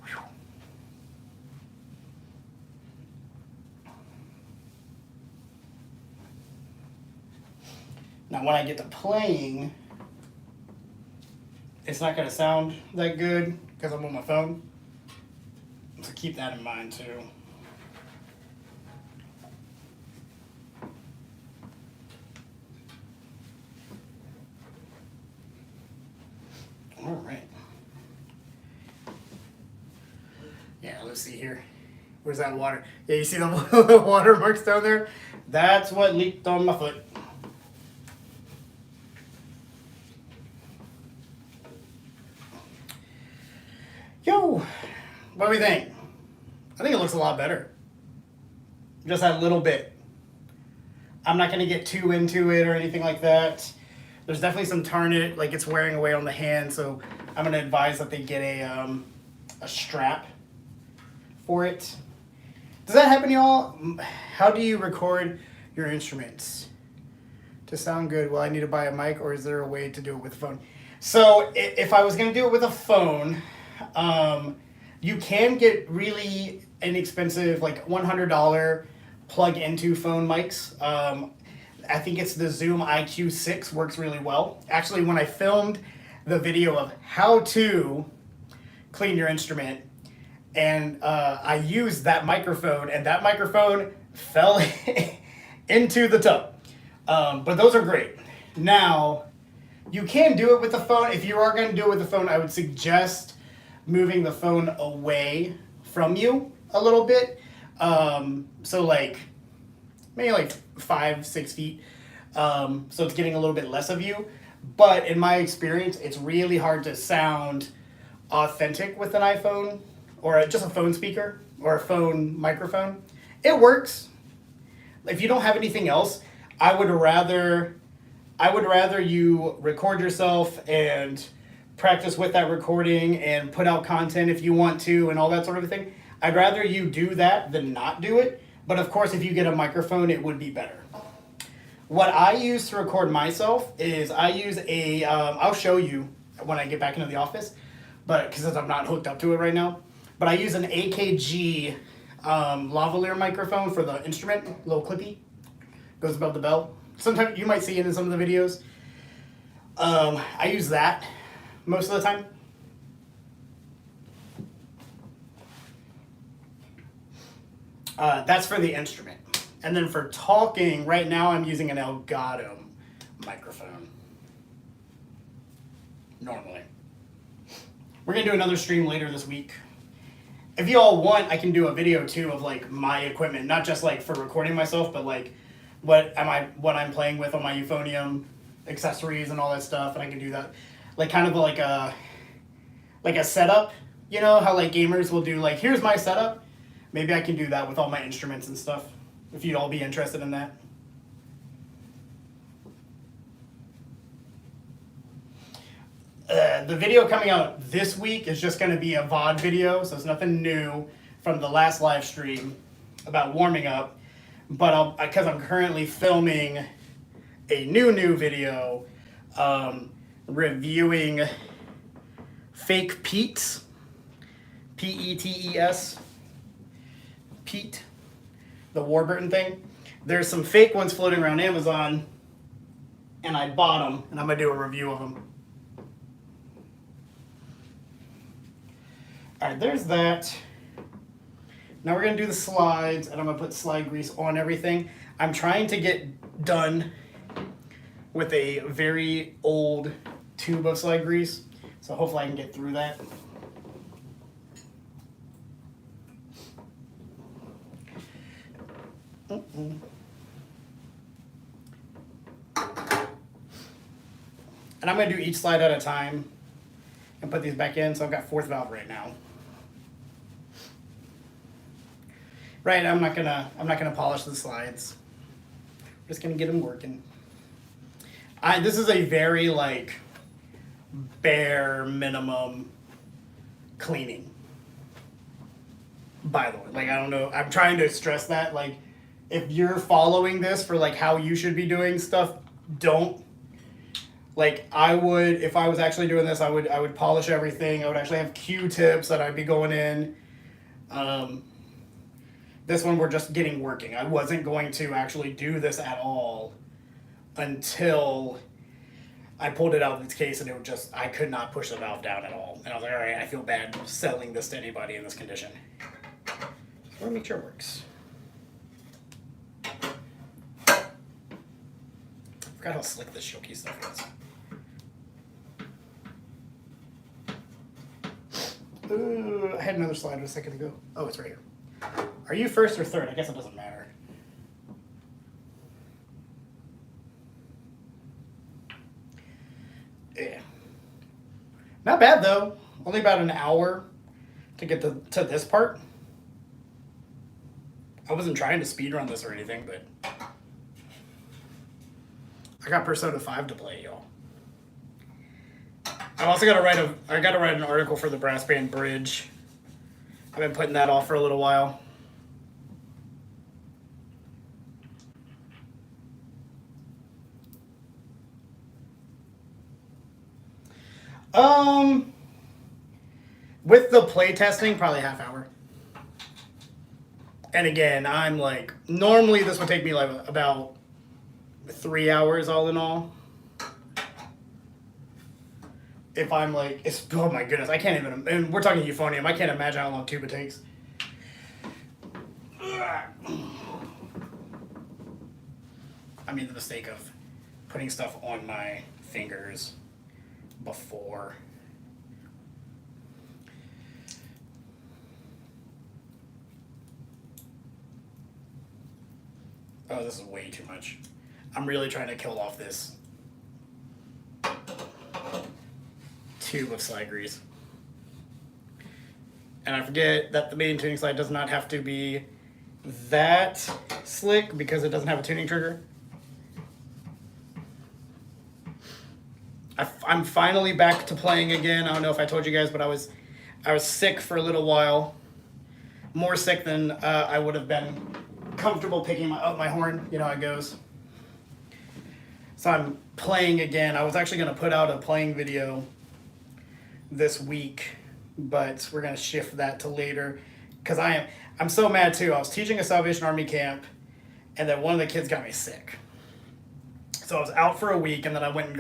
Whew. Now when I get to playing, it's not going to sound that good because I'm on my phone. So keep that in mind too. All right. Yeah, let's see here. Where's that water? Yeah, you see the water marks down there? That's what leaked on my foot. Yo, what do we think? I think it looks a lot better. Just that little bit. I'm not going to get too into it or anything like that. There's definitely some tarnish, like it's wearing away on the hand, so I'm going to advise that they get a strap for it. Does that happen to y'all? How do you record your instruments? To sound good, will I need to buy a mic, or is there a way to do it with a phone? So if I was going to do it with a phone, you can get really inexpensive, like $100 plug into phone mics. I think it's the Zoom IQ6 works really well. Actually, when I filmed the video of how to clean your instrument, and I used that microphone, and that microphone fell into the tub. But those are great. Now, you can do it with the phone. If you are going to do it with the phone, I would suggest moving the phone away from you a little bit. So like, maybe like 5-6 feet. So it's getting a little bit less of you. But in my experience, it's really hard to sound authentic with an iPhone or just a phone speaker or a phone microphone. It works. If you don't have anything else, I would rather you record yourself and practice with that recording and put out content if you want to and all that sort of thing. I'd rather you do that than not do it. But of course, if you get a microphone, it would be better. What I use to record myself is I use I'll show you when I get back into the office, but because I'm not hooked up to it right now. But I use an AKG lavalier microphone for the instrument, little clippy, goes above the bell. Sometimes you might see it in some of the videos. I use that most of the time. That's for the instrument. And then for talking, right now I'm using an Elgato microphone. Normally. We're going to do another stream later this week. If you all want, I can do a video too of like my equipment, not just like for recording myself, but like what I'm playing with on my euphonium accessories and all that stuff, and I can do that like kind of like a setup. You know how like gamers will do like, here's my setup. Maybe I can do that with all my instruments and stuff, if you'd all be interested in that. The video coming out this week is just going to be a VOD video, so it's nothing new from the last live stream about warming up. But because I'm currently filming a new video reviewing fake Pete's, P-E-T-E-S, Pete, the Warburton thing. There's some fake ones floating around Amazon, and I bought them, and I'm going to do a review of them. All right, there's that. Now we're going to do the slides, and I'm going to put slide grease on everything. I'm trying to get done with a very old tube of slide grease, so hopefully I can get through that. And I'm going to do each slide at a time and put these back in. So I've got fourth valve right now. Right, I'm not gonna polish the slides. I'm just gonna get them working. This is a very like bare minimum cleaning. By the way, like I don't know, I'm trying to stress that like if you're following this for like how you should be doing stuff, don't. Like I would, if I was actually doing this, I would polish everything. I would actually have Q-tips that I'd be going in. This one we're just getting working. I wasn't going to actually do this at all until I pulled it out of its case, and it would just, I could not push the valve down at all. And I was like, all right, I feel bad selling this to anybody in this condition. I want to make sure it works. I forgot how slick this Shoki stuff is. I had another slide a second ago. Oh, it's right here. Are you first or third? I guess it doesn't matter. Yeah. Not bad though. Only about an hour to get to this part. I wasn't trying to speedrun this or anything, but I got Persona 5 to play, y'all. I also gotta write an article for the brass band bridge. I've been putting that off for a little while. With the play testing, probably half hour. And again, I'm like, normally this would take me like about 3 hours all in all. If I'm like, it's, oh my goodness, I can't even, and we're talking euphonium, I can't imagine how long tuba takes. I made the mistake of putting stuff on my fingers before. Oh, this is way too much. I'm really trying to kill off this tube of slide grease. And I forget that the main tuning slide does not have to be that slick because it doesn't have a tuning trigger. I'm finally back to playing again. I don't know if I told you guys, but I was sick for a little while. More sick than I would have been comfortable picking up my horn. You know how it goes. So I'm playing again. I was actually going to put out a playing video this week, but we're going to shift that to later because I'm so mad too. I was teaching a Salvation Army camp, and then one of the kids got me sick. So I was out for a week, and then I went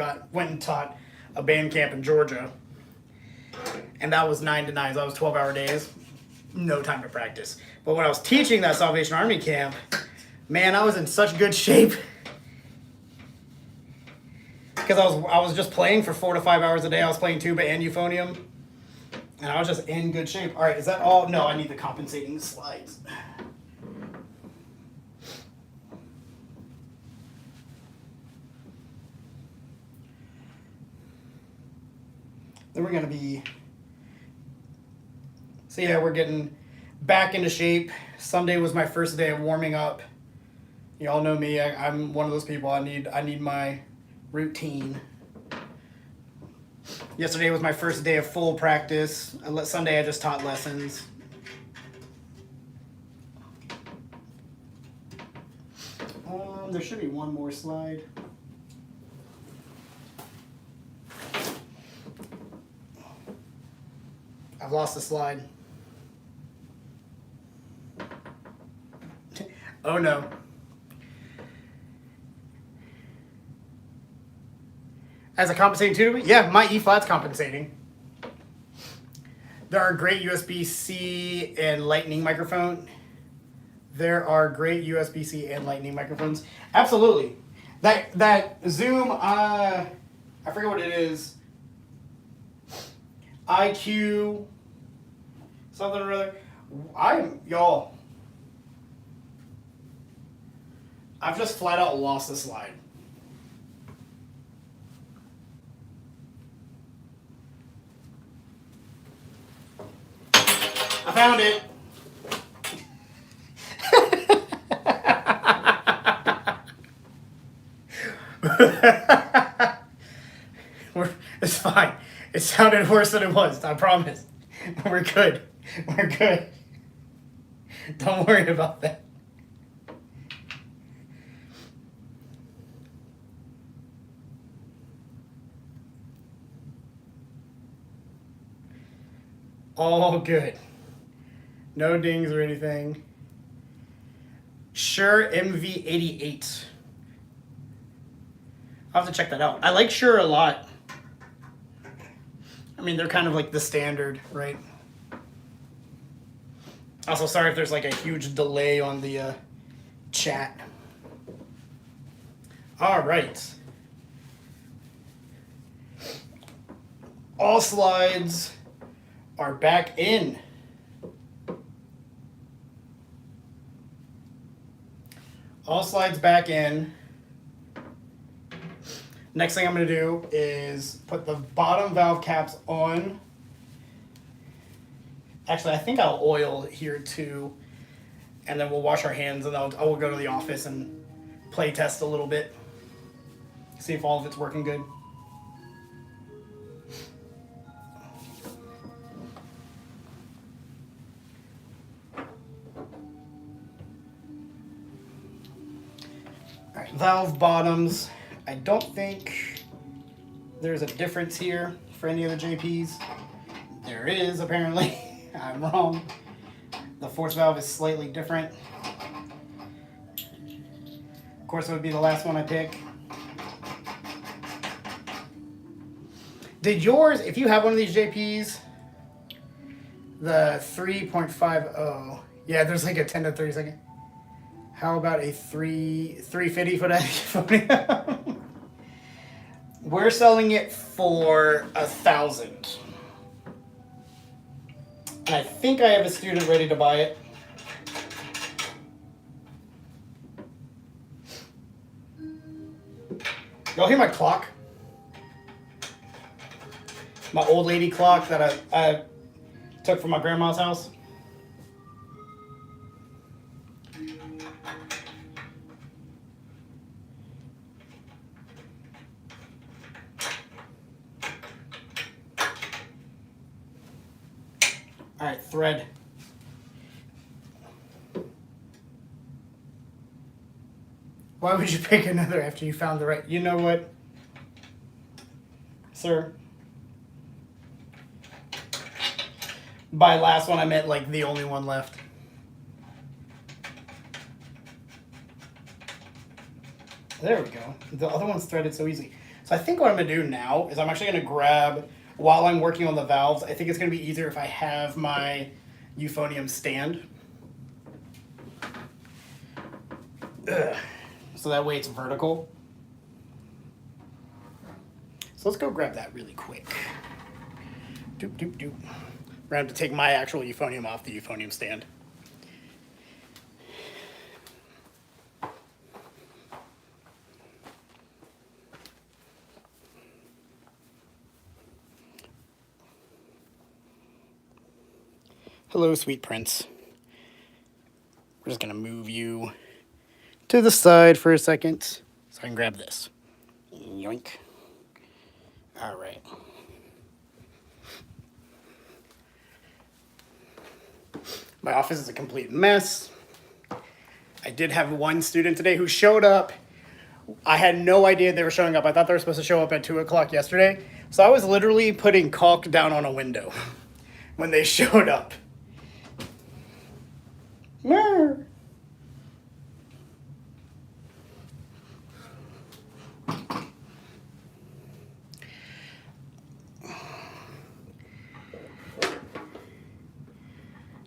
and taught a band camp in Georgia, and that was 9 to 9. So that was 12-hour days, no time to practice. But when I was teaching that Salvation Army camp, man, I was in such good shape because I was just playing for 4 to 5 hours a day. I was playing tuba and euphonium, and I was just in good shape. All right, is that all? No, I need the compensating slides. Then we're going to be, so yeah, we're getting back into shape. Sunday was my first day of warming up. You all know me, I'm one of those people, I need my routine. Yesterday was my first day of full practice. Sunday I just taught lessons. There should be one more slide. I've lost the slide. Oh no. As a compensating tutor? Yeah, my E flat's compensating. There are great USB-C and Lightning microphone. There are great USB-C and Lightning microphones. Absolutely. That Zoom, I forget what it is. IQ, something or other. Y'all, I've just flat out lost the slide. I found it. It's fine. It sounded worse than it was, I promise. We're good. We're good. Don't worry about that. All good. No dings or anything. Shure MV88. I'll have to check that out. I like Shure a lot. I mean, they're kind of like the standard, right? Also, sorry if there's like a huge delay on the chat. All right. All slides are back in. All slides back in. Next thing I'm going to do is put the bottom valve caps on. Actually, I think I'll oil here too. and then we'll wash our hands, and I will go to the office and play test a little bit, see if all of it's working good. All right, valve bottoms. I don't think there's a difference here for any of the JPs. There is, apparently. I'm wrong. The force valve is slightly different. Of course, it would be the last one I pick. Did yours, if you have one of these JPs, the 3.50, yeah, there's like a 10 to 30 second. How about a 350 for that euphonium? We're selling it for $1,000. And I think I have a student ready to buy it. Y'all hear my clock? My old lady clock that I took from my grandma's house. All right, thread. Why would you pick another after you found the right? You know what, sir? By last one, I meant like the only one left. There we go. The other one's threaded so easy. So I think what I'm gonna do now is I'm actually gonna grab, while I'm working on the valves, I think it's gonna be easier if I have my euphonium stand. Ugh. So that way it's vertical. So let's go grab that really quick. Doop, doop, doop. We're gonna have to take my actual euphonium off the euphonium stand. Hello, sweet prince. We're just gonna move you to the side for a second so I can grab this. Yoink. All right. My office is a complete mess. I did have one student today who showed up. I had no idea they were showing up. I thought they were supposed to show up at 2 o'clock yesterday. So I was literally putting caulk down on a window when they showed up. Mer.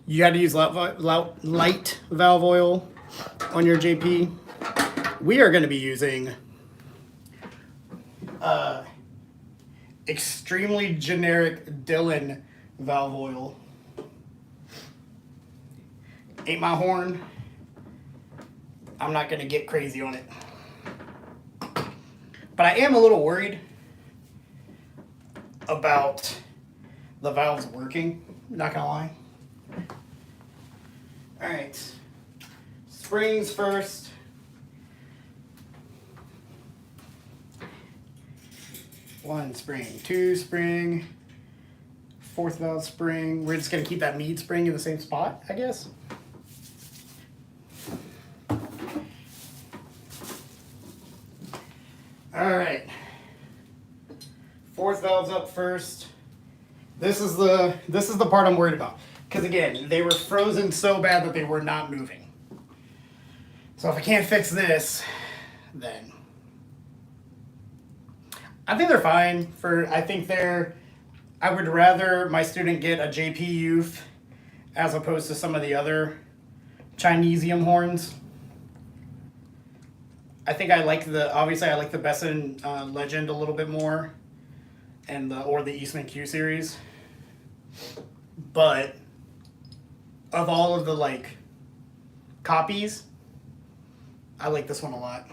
You got to use light valve oil on your JP. We are going to be using extremely generic Dillon valve oil. Ain't my horn. I'm not going to get crazy on it. But I am a little worried about the valves working, not going to lie. All right, springs first. One spring, two spring, fourth valve spring. We're just gonna keep that mead spring in the same spot, I guess. All right, fourth valve's up first. This is the part I'm worried about. Because again, they were frozen so bad that they were not moving. So if I can't fix this, then I think they're fine. I would rather my student get a JP euph as opposed to some of the other Chinesium horns. I think obviously I like the Besson Legend a little bit more, or the Eastman Q series. But of all of the copies, I like this one a lot.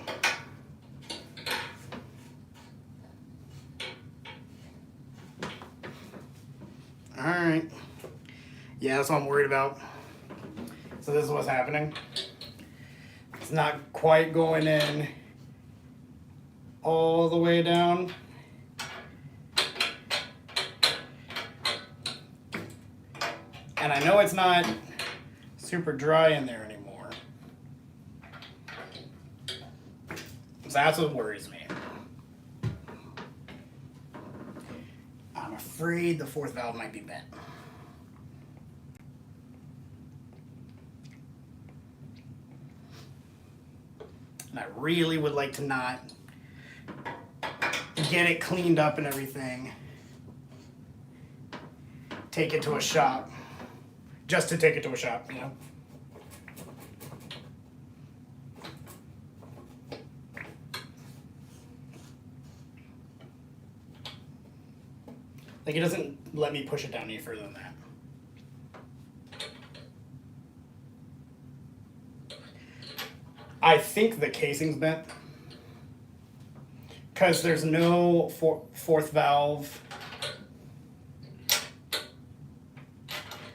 All right. Yeah, that's what I'm worried about. It's So this is what's happening. It's not quite going in all the way down. And I know it's not super dry in there anymore. So that's what worries me. I'm afraid the fourth valve might be bent. And I really would like to not get it cleaned up and everything. Take it to a shop. Just to take it to a shop, you know? Like, it doesn't let me push it down any further than that. I think the casing's bent. Because there's no fourth valve.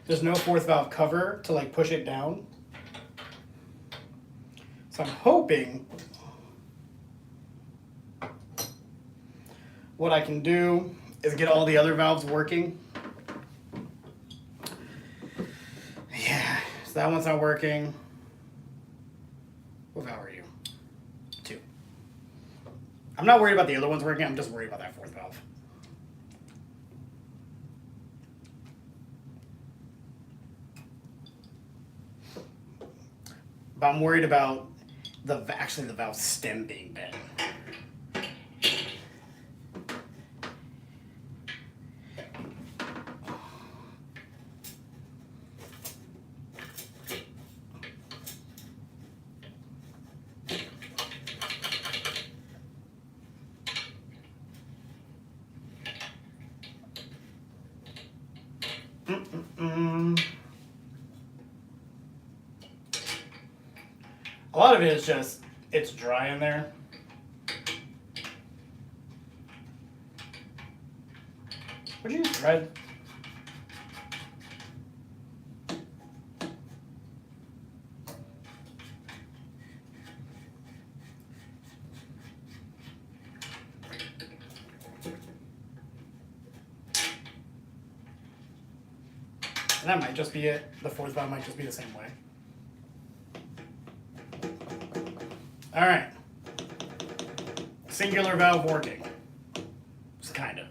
There's no fourth valve cover to like push it down. So I'm hoping what I can do is get all the other valves working. Yeah, so that one's not working. What valve are you? 2. I'm not worried about the other ones working, I'm just worried about that fourth valve. But I'm worried about the valve stem being bent. A lot of it is just, it's dry in there. Would you use thread? And that might just be it. The fourth valve might just be the same way. All right. Singular valve working. Just kind of.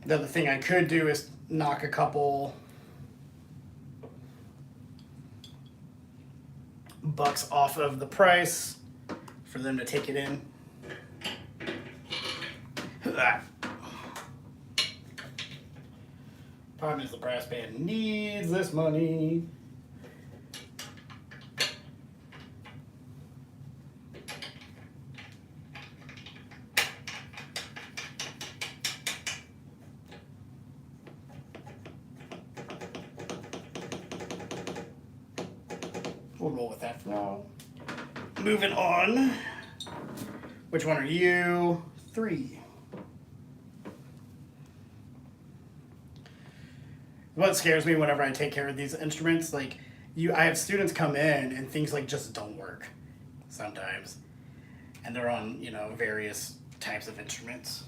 The other thing I could do is knock a couple bucks off of the price for them to take it in. Problem is the brass band needs this money. We'll roll with that for now. Moving on. Which one are you? 3. What scares me whenever I take care of these instruments, like I have students come in and things like just don't work sometimes. And they're on, various types of instruments.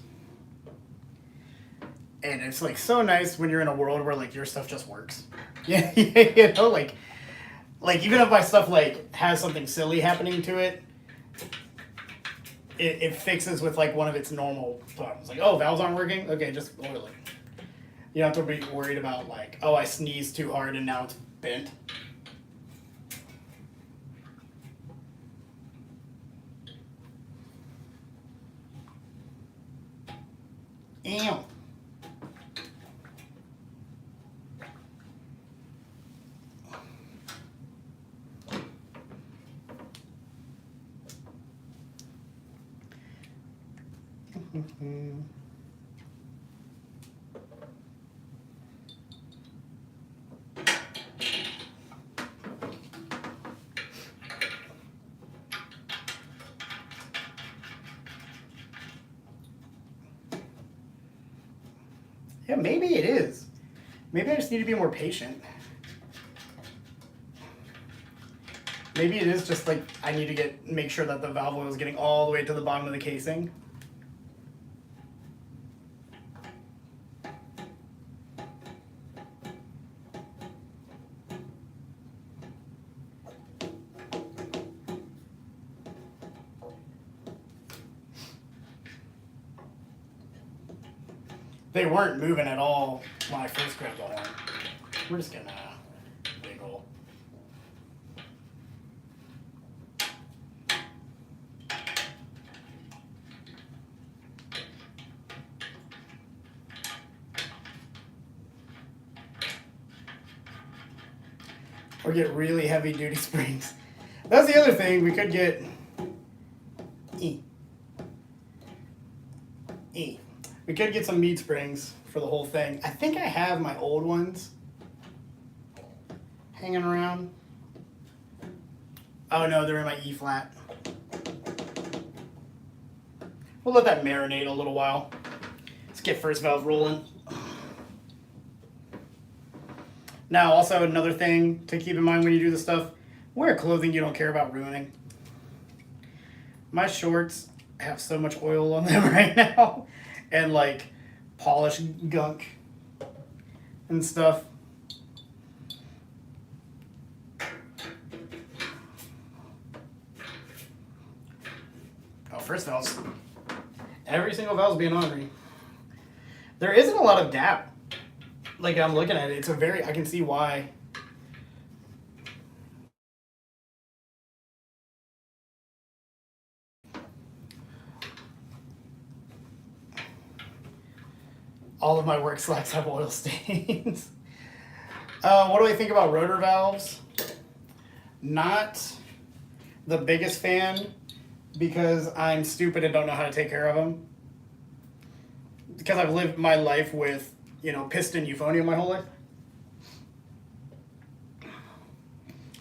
And it's like so nice when you're in a world where like your stuff just works. Yeah, like even if my stuff like has something silly happening to it, it fixes with like one of its normal problems. Like, oh, valves aren't working? Okay, just oil it. You don't have to be worried about like, oh, I sneezed too hard and now it's bent. Ew. Yeah, maybe it is. Maybe I just need to be more patient. Maybe it is just like I need to make sure that the valve oil is getting all the way to the bottom of the casing. They weren't moving at all when I first grabbed the horn. We're just gonna wiggle. Or get really heavy duty springs. That's the other thing. We could get We could get some mead springs for the whole thing. I think I have my old ones hanging around. Oh no, they're in my E flat. We'll let that marinate a little while. Let's get first valve rolling. Now, also another thing to keep in mind when you do this stuff, wear clothing you don't care about ruining. My shorts have so much oil on them right now, and like polish gunk and stuff. Oh, first valves. Every single valve's being ornery. There isn't a lot of gap. Like, I'm looking at it, it's a very, I can see why. All of my work slacks have oil stains. What do I think about rotor valves? Not the biggest fan, because I'm stupid and don't know how to take care of them. Because I've lived my life with, piston euphonium my whole life.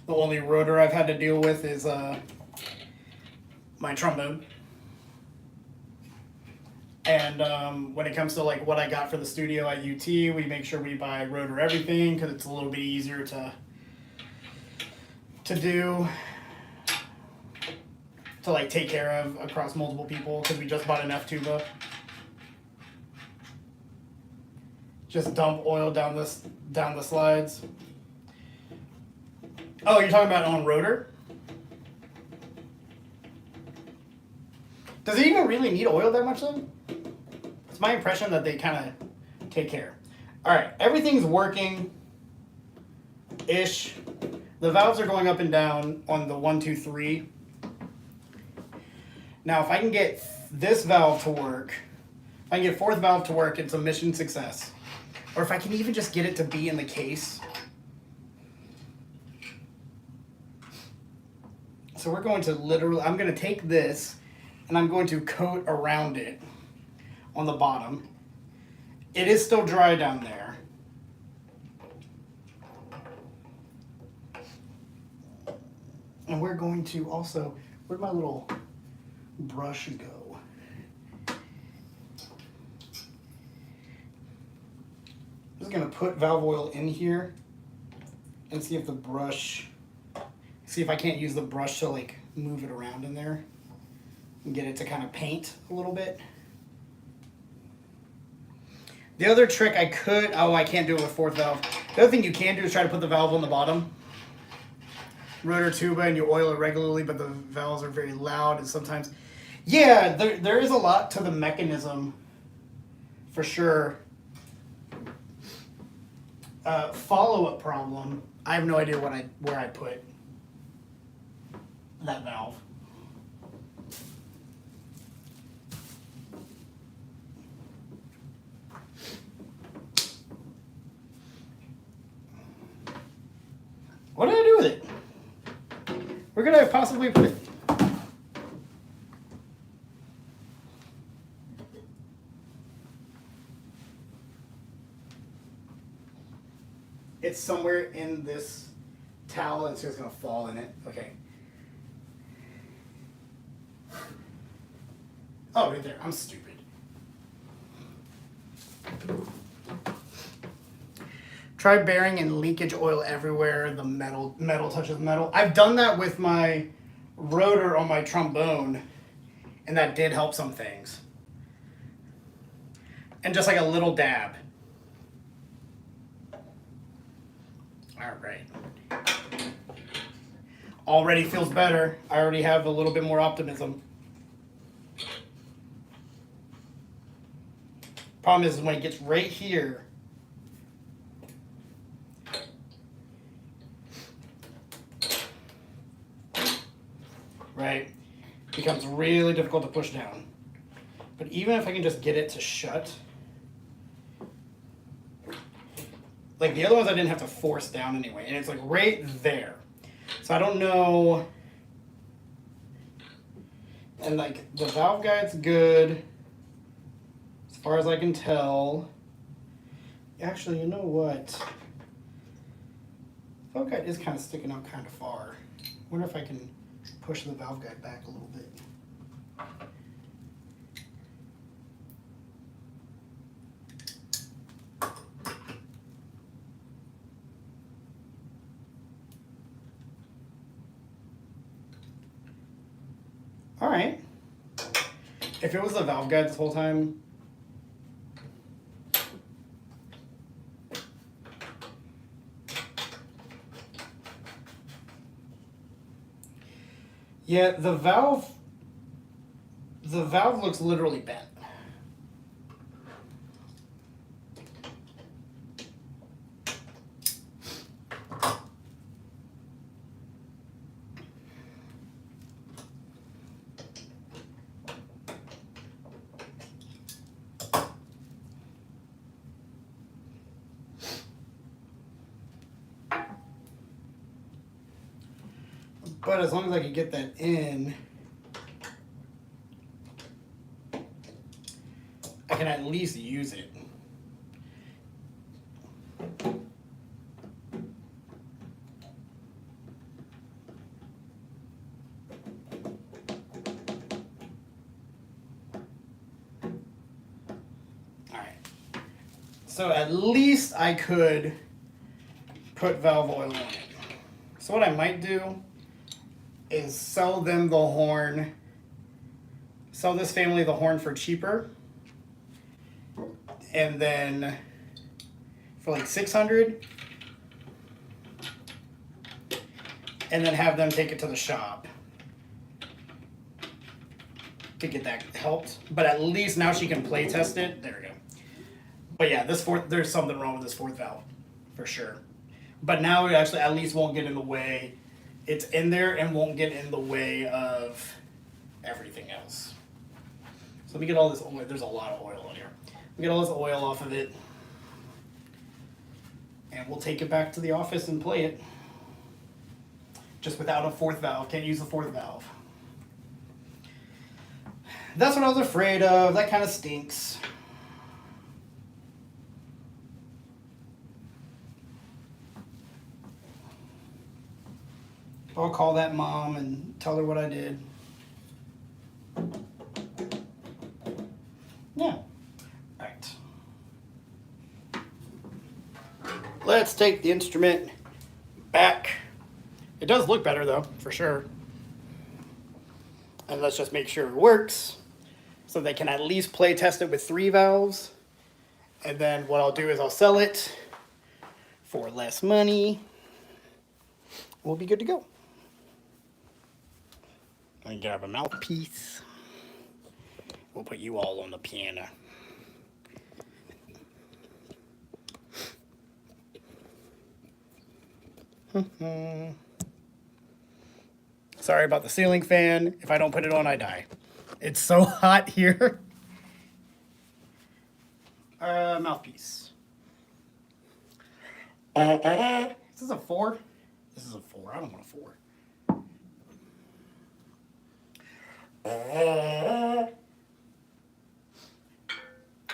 The only rotor I've had to deal with is my trombone. And when it comes to like what I got for the studio at UT, we make sure we buy rotor everything because it's a little bit easier to do, to like take care of across multiple people, because we just bought an F-tuba. Just dump oil down the slides. Oh, you're talking about on rotor? Does it even really need oil that much though? It's my impression that they kind of take care. All right, everything's working-ish. The valves are going up and down on the 1, 2, 3. Now, if I can get this valve to work, if I can get fourth valve to work, it's a mission success. Or if I can even just get it to be in the case. So we're going to literally, I'm going to take this and I'm going to coat around it on the bottom. It is still dry down there. And we're going to also, where'd my little brush go? I'm just gonna put valve oil in here and see if the brush, see if I can't use the brush to like move it around in there and get it to kind of paint a little bit. The other trick I could, I can't do it with fourth valve. The other thing you can do is try to put the valve on the bottom. Rotor tuba, and you oil it regularly, but the valves are very loud, and sometimes, yeah, there is a lot to the mechanism for sure. Follow-up problem, I have no idea where I put that valve. What did I do with it? Where could I have possibly put it? It's somewhere in this towel, and it's just gonna fall in it. Okay. Oh, right there. I'm stupid. Try bearing and leakage oil everywhere the metal touches metal. I've done that with my rotor on my trombone, and that did help some things. And just like a little dab. All right. Already feels better. I already have a little bit more optimism. Problem is when it gets right here, right, it becomes really difficult to push down. But even if I can just get it to shut, like the other ones I didn't have to force down anyway, and it's like right there. So I don't know, and like the valve guide's good, as far as I can tell. Actually, you know what? Valve guide is kind of sticking out kind of far. I wonder if I can push the valve guide back a little bit. All right. If it was the valve guide this whole time, yeah, the valve looks literally bent. But as long as I can get that in, I can at least use it. All right. So at least I could put valve oil on it. So what I might do is sell them the horn, sell this family the horn for cheaper, and then for like $600, and then have them take it to the shop to get that helped. But at least now she can play test it. There we go. But yeah, there's something wrong with this fourth valve for sure. But now it actually at least won't get in the way. It's in there and won't get in the way of everything else. So let me get all this oil. There's a lot of oil in here. Let me get all this oil off of it. And we'll take it back to the office and play it. Just without a fourth valve. Can't use the fourth valve. That's what I was afraid of. That kind of stinks. I'll call that mom and tell her what I did. Yeah. All right. Let's take the instrument back. It does look better though, for sure. And let's just make sure it works so they can at least play test it with 3 valves. And then what I'll do is I'll sell it for less money. We'll be good to go. Let me grab a mouthpiece. We'll put you all on the piano. Sorry about the ceiling fan. If I don't put it on, I die. It's so hot here. Mouthpiece. Is this a 4? This is a 4. I don't want a 4. I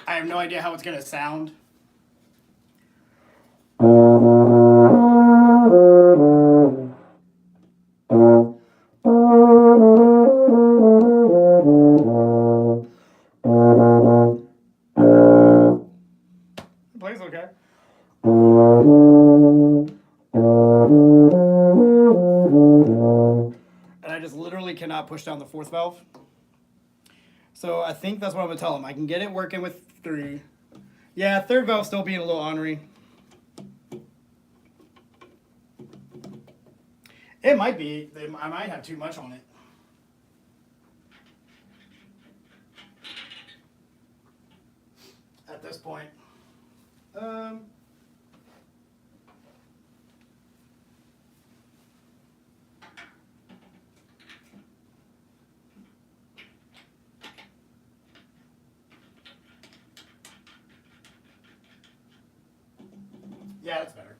have no idea how it's going to sound. It plays okay. And I just literally cannot push down the fourth valve. So I think that's what I'm going to tell him. I can get it working with 3. Yeah, third valve still being a little ornery. It might be. I might have too much on it. At this point. Yeah, that's better.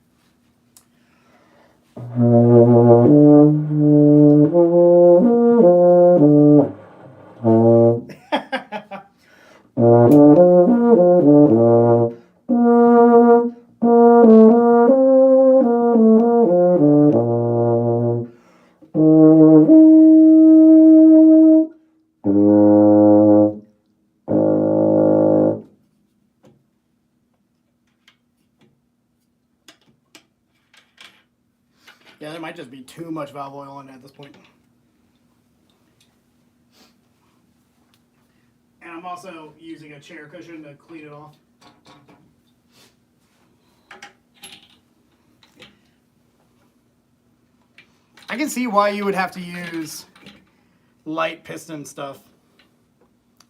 Yeah, there might just be too much valve oil in it at this point. And I'm also using a chair cushion to clean it off. I can see why you would have to use light piston stuff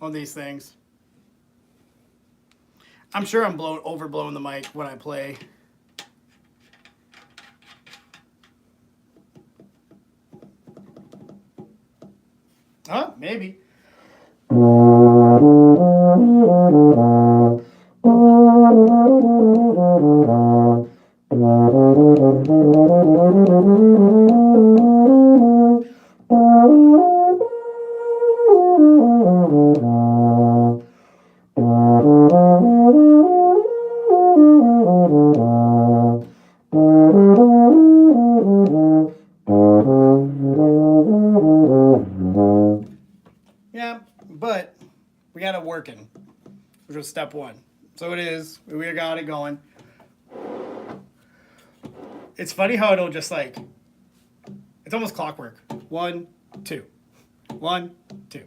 on these things. I'm sure I'm overblowing the mic when I play. Huh? Maybe. Yeah, but we got it working, which was step 1. So it is. We got it going. It's funny how it'll just like, it's almost clockwork. 1, 2. 1, 2.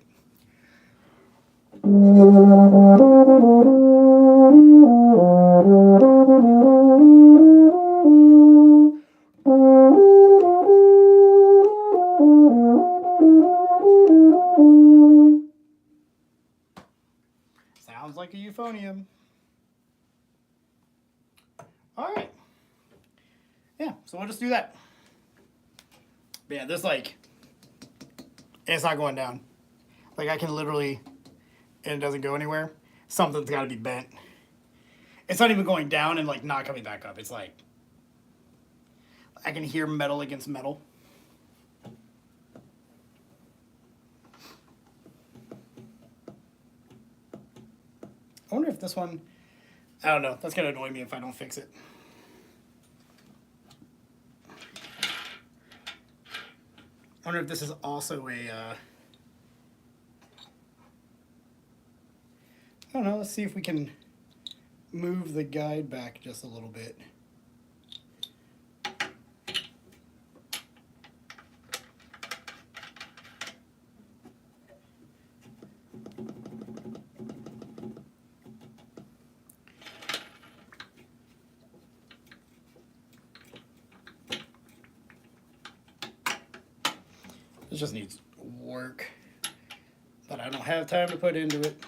Sounds like a euphonium. All right. Yeah, so we'll just do that. But yeah, this like, it's not going down. Like I can literally, and it doesn't go anywhere. Something's got to be bent. It's not even going down and like not coming back up. It's like, I can hear metal against metal. I wonder if this one, I don't know. That's going to annoy me if I don't fix it. I wonder if this is also a, I don't know. Let's see if we can move the guide back just a little bit. It just needs work that I don't have time to put into it.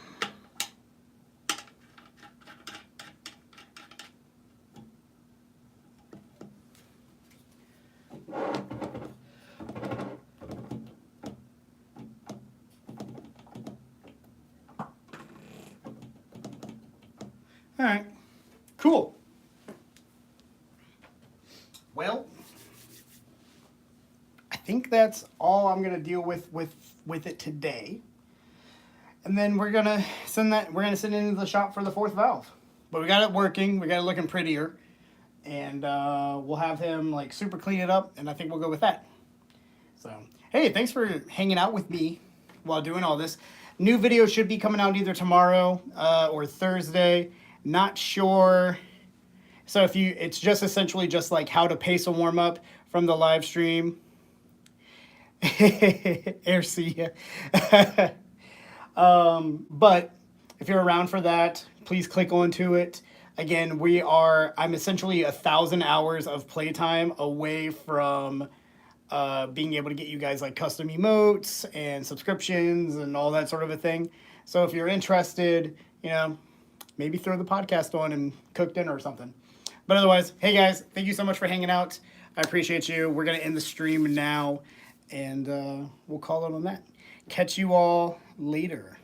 All right, cool. Well, I think that's all I'm gonna deal with it today. And then we're gonna send it into the shop for the 4th valve. But we got it working, we got it looking prettier, and we'll have him like super clean it up, and I think we'll go with that. So, hey, thanks for hanging out with me while doing all this. New video should be coming out either tomorrow or Thursday. Not sure So if you, it's just essentially just like how to pace a warm up from the live stream. Aircia. But if you're around for that, please click onto it. Again, I'm essentially 1,000 hours of playtime away from being able to get you guys like custom emotes and subscriptions and all that sort of a thing. So if you're interested, maybe throw the podcast on and cook dinner or something. But otherwise, hey guys, thank you so much for hanging out. I appreciate you. We're going to end the stream now, and we'll call it on that. Catch you all later.